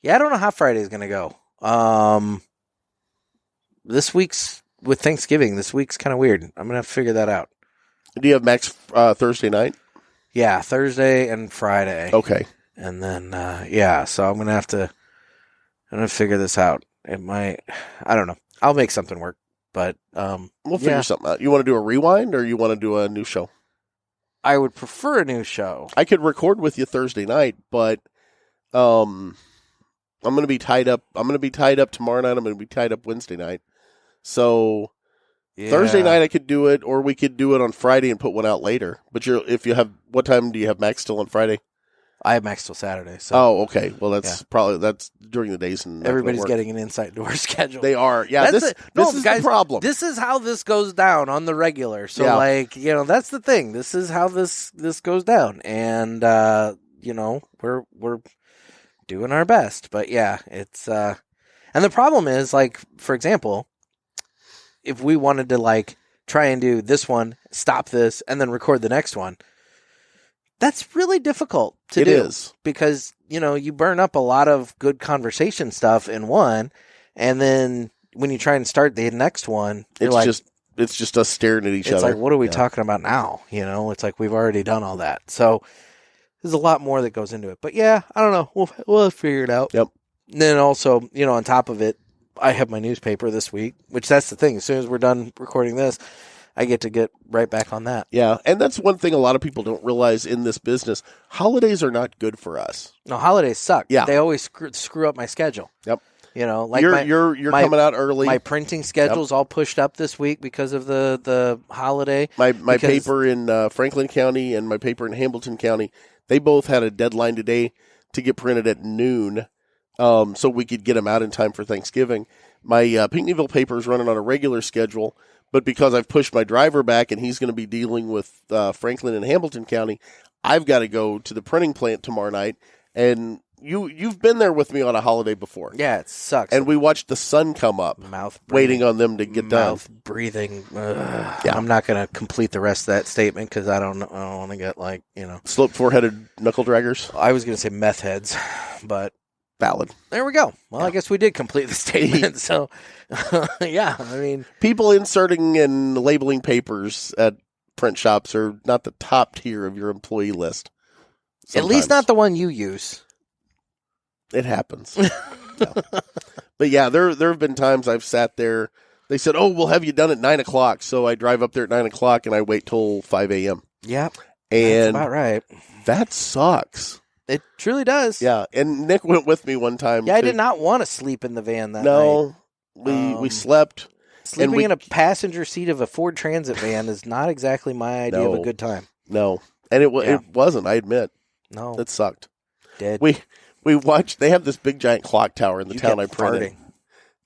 Yeah, I don't know how Friday's going to go. This week's, with Thanksgiving, this week's kind of weird. I'm going to have to figure that out. Do you have Max Thursday night? Yeah, Thursday and Friday. Okay. And then, so I'm going to have to figure this out. It might, I don't know. I'll make something work, but, we'll figure something out. You want to do a rewind or you want to do a new show? I would prefer a new show. I could record with you Thursday night, but, I'm going to be tied up. I'm going to be tied up tomorrow night. I'm going to be tied up Wednesday night. So Thursday night I could do it, or we could do it on Friday and put one out later. But what time do you have Max still on Friday? I have Max till Saturday. So. Oh, okay. Well, that's during the days, and everybody's getting an insight to our schedule. They are. Yeah. This is the problem. This is how this goes down on the regular. So that's the thing. This is how this goes down, and we're doing our best. But yeah, it's and the problem is, for example, if we wanted to try and do this one, stop this, and then record the next one, that's really difficult to do. It is. Because, you burn up a lot of good conversation stuff in one, and then when you try and start the next one, it's just us staring at each other. It's like, what are we talking about now? It's like we've already done all that. So there's a lot more that goes into it. But yeah, I don't know. We'll figure it out. Yep. And then also, on top of it, I have my newspaper this week, which that's the thing. As soon as we're done recording this, I get to get right back on that. Yeah, and that's one thing a lot of people don't realize in this business. Holidays are not good for us. No, holidays suck. Yeah. They always screw up my schedule. Yep. You're coming out early. My printing schedule's all pushed up this week because of the holiday. My paper in Franklin County and my paper in Hamilton County, they both had a deadline today to get printed at noon. So we could get them out in time for Thanksgiving. My Pinckneyville paper is running on a regular schedule, but because I've pushed my driver back and he's going to be dealing with Franklin and Hamilton County, I've got to go to the printing plant tomorrow night. And you've been there with me on a holiday before. Yeah, it sucks. And we watched the sun come up, waiting on them to get done. Mouth breathing. Yeah. I'm not going to complete the rest of that statement because I don't want to get sloped four-headed knuckle draggers. I was going to say meth heads, but. Valid. There we go. Well, I guess we did complete the statement. So, yeah, I mean, people inserting and labeling papers at print shops are not the top tier of your employee list. Sometimes. At least not the one you use. It happens. Yeah. But yeah, there have been times I've sat there. They said, "Oh, we'll have you done at 9:00." So I drive up there at 9:00 and I wait till 5 a.m. Yep, and that's about right. That sucks. It truly does. Yeah, and Nick went with me one time. Yeah, I did not want to sleep in the van that night. No, we slept. Sleeping in a passenger seat of a Ford Transit van is not exactly my idea of a good time. No, and it wasn't. I admit. No, it sucked. Dead. We watched. They have this big giant clock tower in the town I printed. Farting.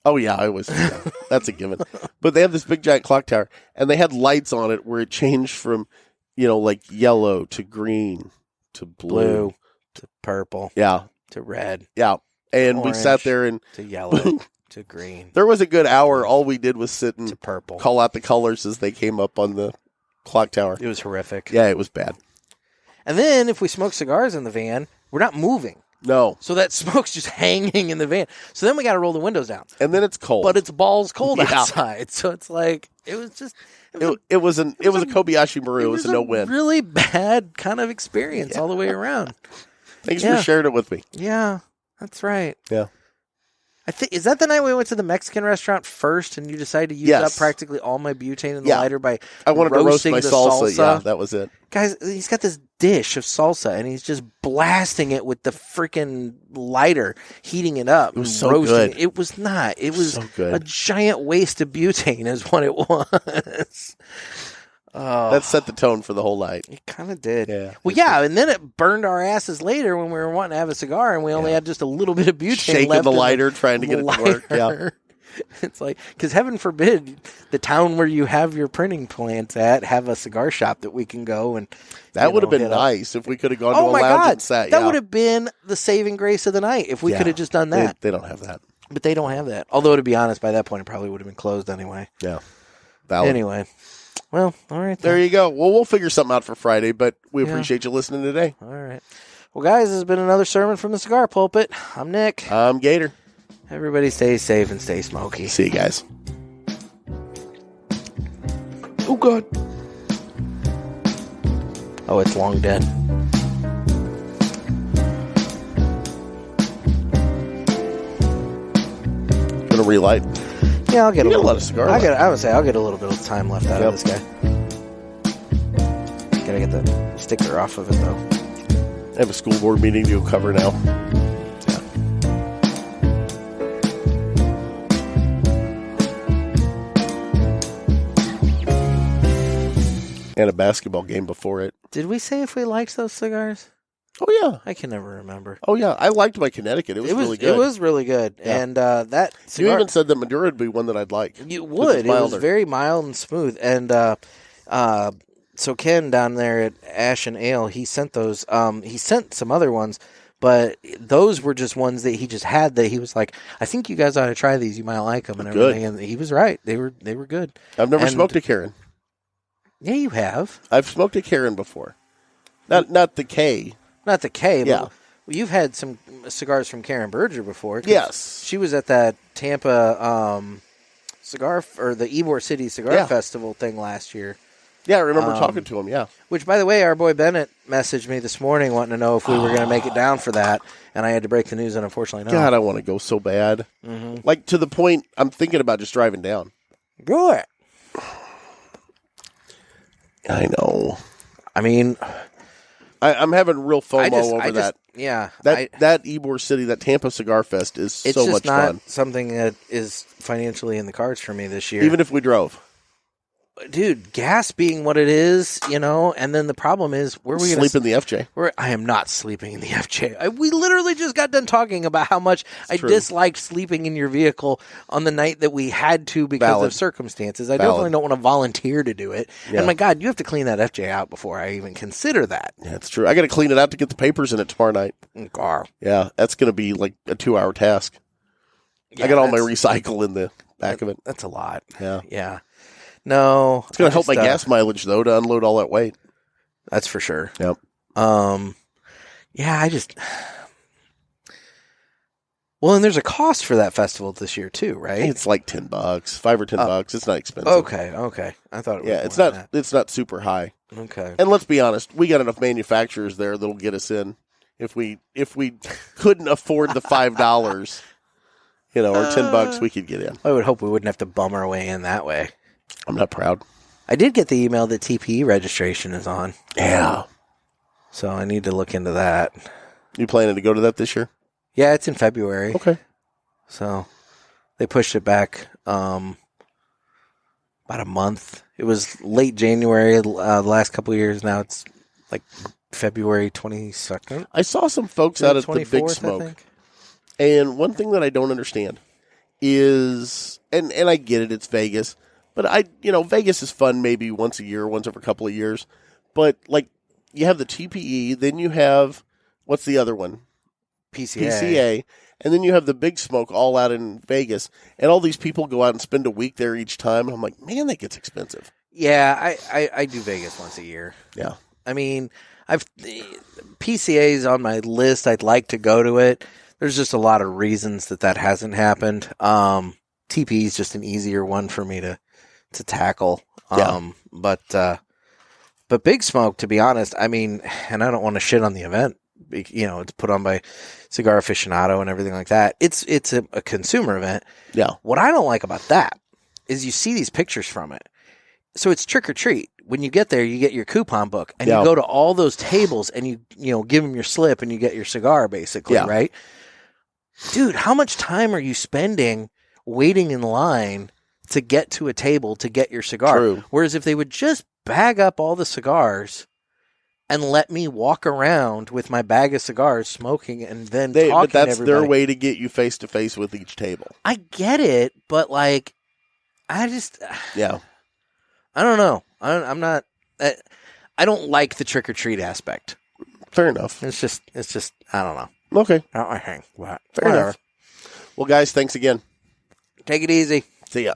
Oh yeah, I was. Yeah, that's a given. But they have this big giant clock tower, and they had lights on it where it changed from, like yellow to green to blue to purple. Yeah, to red. Yeah, and orange, we sat there and to yellow to green. There was a good hour. All we did was sit and to purple. Call out the colors as they came up on the clock tower. It was horrific. Yeah, it was bad. And then if we smoke cigars in the van, we're not moving. No. So that smoke's just hanging in the van. So then we got to roll the windows down. And then it's cold. But it's balls cold outside. So it's like, it was a Kobayashi Maru. It was a no-win. Really bad kind of experience all the way around. Thanks for sharing it with me. Yeah, that's right. Yeah. Is that the night we went to the Mexican restaurant first and you decided to use up practically all my butane in the lighter by I wanted to roast my salsa? Yeah, that was it. Guys, he's got this dish of salsa and he's just blasting it with the freaking lighter, heating it up. It was so good. It was not. It was so good. A giant waste of butane is what it was. That set the tone for the whole night. It kind of did. Yeah. Well, yeah, and then it burned our asses later when we were wanting to have a cigar and we only had just a little bit of butane shaking left. The lighter, trying to get it to work. Yeah. It's like, because heaven forbid the town where you have your printing plants at have a cigar shop that we can go and. That would have been nice if we could have gone to a lounge and sat. That would have been the saving grace of the night if we could have just done that. They don't have that. But they don't have that. Although, to be honest, by that point, it probably would have been closed anyway. Yeah. Valid. Anyway. Well, all right. There you go. Well, we'll figure something out for Friday, but we appreciate you listening today. All right. Well, guys, this has been another sermon from the Cigar Pulpit. I'm Nick. I'm Gator. Everybody stay safe and stay smoky. See you guys. Oh, God. Oh, it's long dead. Gonna relight. Yeah, I'll get a lot of cigar. I would say I'll get a little bit of time left out of this guy. Gotta get the sticker off of it though. I have a school board meeting to cover now. And a basketball game before it. Did we say if we liked those cigars? Oh, yeah. I can never remember. Oh, yeah. I liked my Connecticut. It was really good. It was really good. Yeah. And that cigar... You even said that Maduro would be one that I'd like. You would. It was very mild and smooth. And so Kenn down there at Ash and Ale, he sent those. He sent some other ones, but those were just ones that he just had that he was like, I think you guys ought to try these. You might like them and everything. And he was right. They were good. I've never smoked a Karen. Yeah, you have. I've smoked a Karen before. Not the K. Not the K, yeah. But you've had some cigars from Karen Berger before. Yes. She was at that Tampa cigar, or the Ybor City Cigar Festival thing last year. Yeah, I remember talking to him, yeah. Which, by the way, our boy Bennett messaged me this morning wanting to know if we were going to make it down for that, and I had to break the news, and unfortunately no. God, I want to go so bad. Mm-hmm. Like, to the point, I'm thinking about just driving down. Do it. I know. I mean... I'm having real FOMO over that. Yeah. That Ybor City, that Tampa Cigar Fest is so much fun. It's just not something that is financially in the cards for me this year. Even if we drove. Dude, gas being what it is, and then the problem is, where are we going to sleep in the FJ? I am not sleeping in the FJ. We literally just got done talking about how much I disliked sleeping in your vehicle on the night that we had to because of circumstances. I definitely don't want to volunteer to do it. Yeah. And my God, you have to clean that FJ out before I even consider that. Yeah, that's true. I got to clean it out to get the papers in it tomorrow night. Gar. Yeah, that's going to be like a 2-hour task. Yeah, I got all my recycle in the back of it. That's a lot. Yeah. Yeah. No. It's going to help my gas mileage, though, to unload all that weight. That's for sure. Yep. Yeah, Well, and there's a cost for that festival this year too, right? It's like $10, $5 or $10. It's not expensive. Okay. I thought it was it's more not. than that. It's not super high. Okay. And let's be honest, we got enough manufacturers there that'll get us in. If we couldn't afford the $5, or $10, we could get in. I would hope we wouldn't have to bum our way in that way. I'm not proud. I did get the email that TPE registration is on. Yeah. So I need to look into that. You planning to go to that this year? Yeah, it's in February. Okay. So they pushed it back about a month. It was late January the last couple of years. Now it's like February 22nd. I saw some folks out at the Big 24th, Smoke. And one thing that I don't understand is, and I get it, it's Vegas, but Vegas is fun maybe once a year, once every couple of years. But like you have the TPE, then you have, what's the other one? PCA. And then you have the Big Smoke all out in Vegas. And all these people go out and spend a week there each time. And I'm like, man, that gets expensive. Yeah, I do Vegas once a year. Yeah. I mean, PCA's on my list. I'd like to go to it. There's just a lot of reasons that hasn't happened. TP is just an easier one for me to tackle. But Big Smoke, to be honest, I mean, and I don't want to shit on the event. It's put on by Cigar Aficionado and everything like that. It's a consumer event. Yeah. What I don't like about that is you see these pictures from it. So it's trick or treat. When you get there, you get your coupon book and you go to all those tables and you give them your slip and you get your cigar basically, right? Dude, how much time are you spending waiting in line to get to a table to get your cigar? True. Whereas if they would just bag up all the cigars and let me walk around with my bag of cigars smoking and then talking but that's to everybody. their way to get you face to face with each table. I get it, but like, I don't know. I'm not. I don't like the trick or treat aspect. Fair enough. It's just. I don't know. Okay. I hang. Fair enough. Well, guys, thanks again. Take it easy. See ya.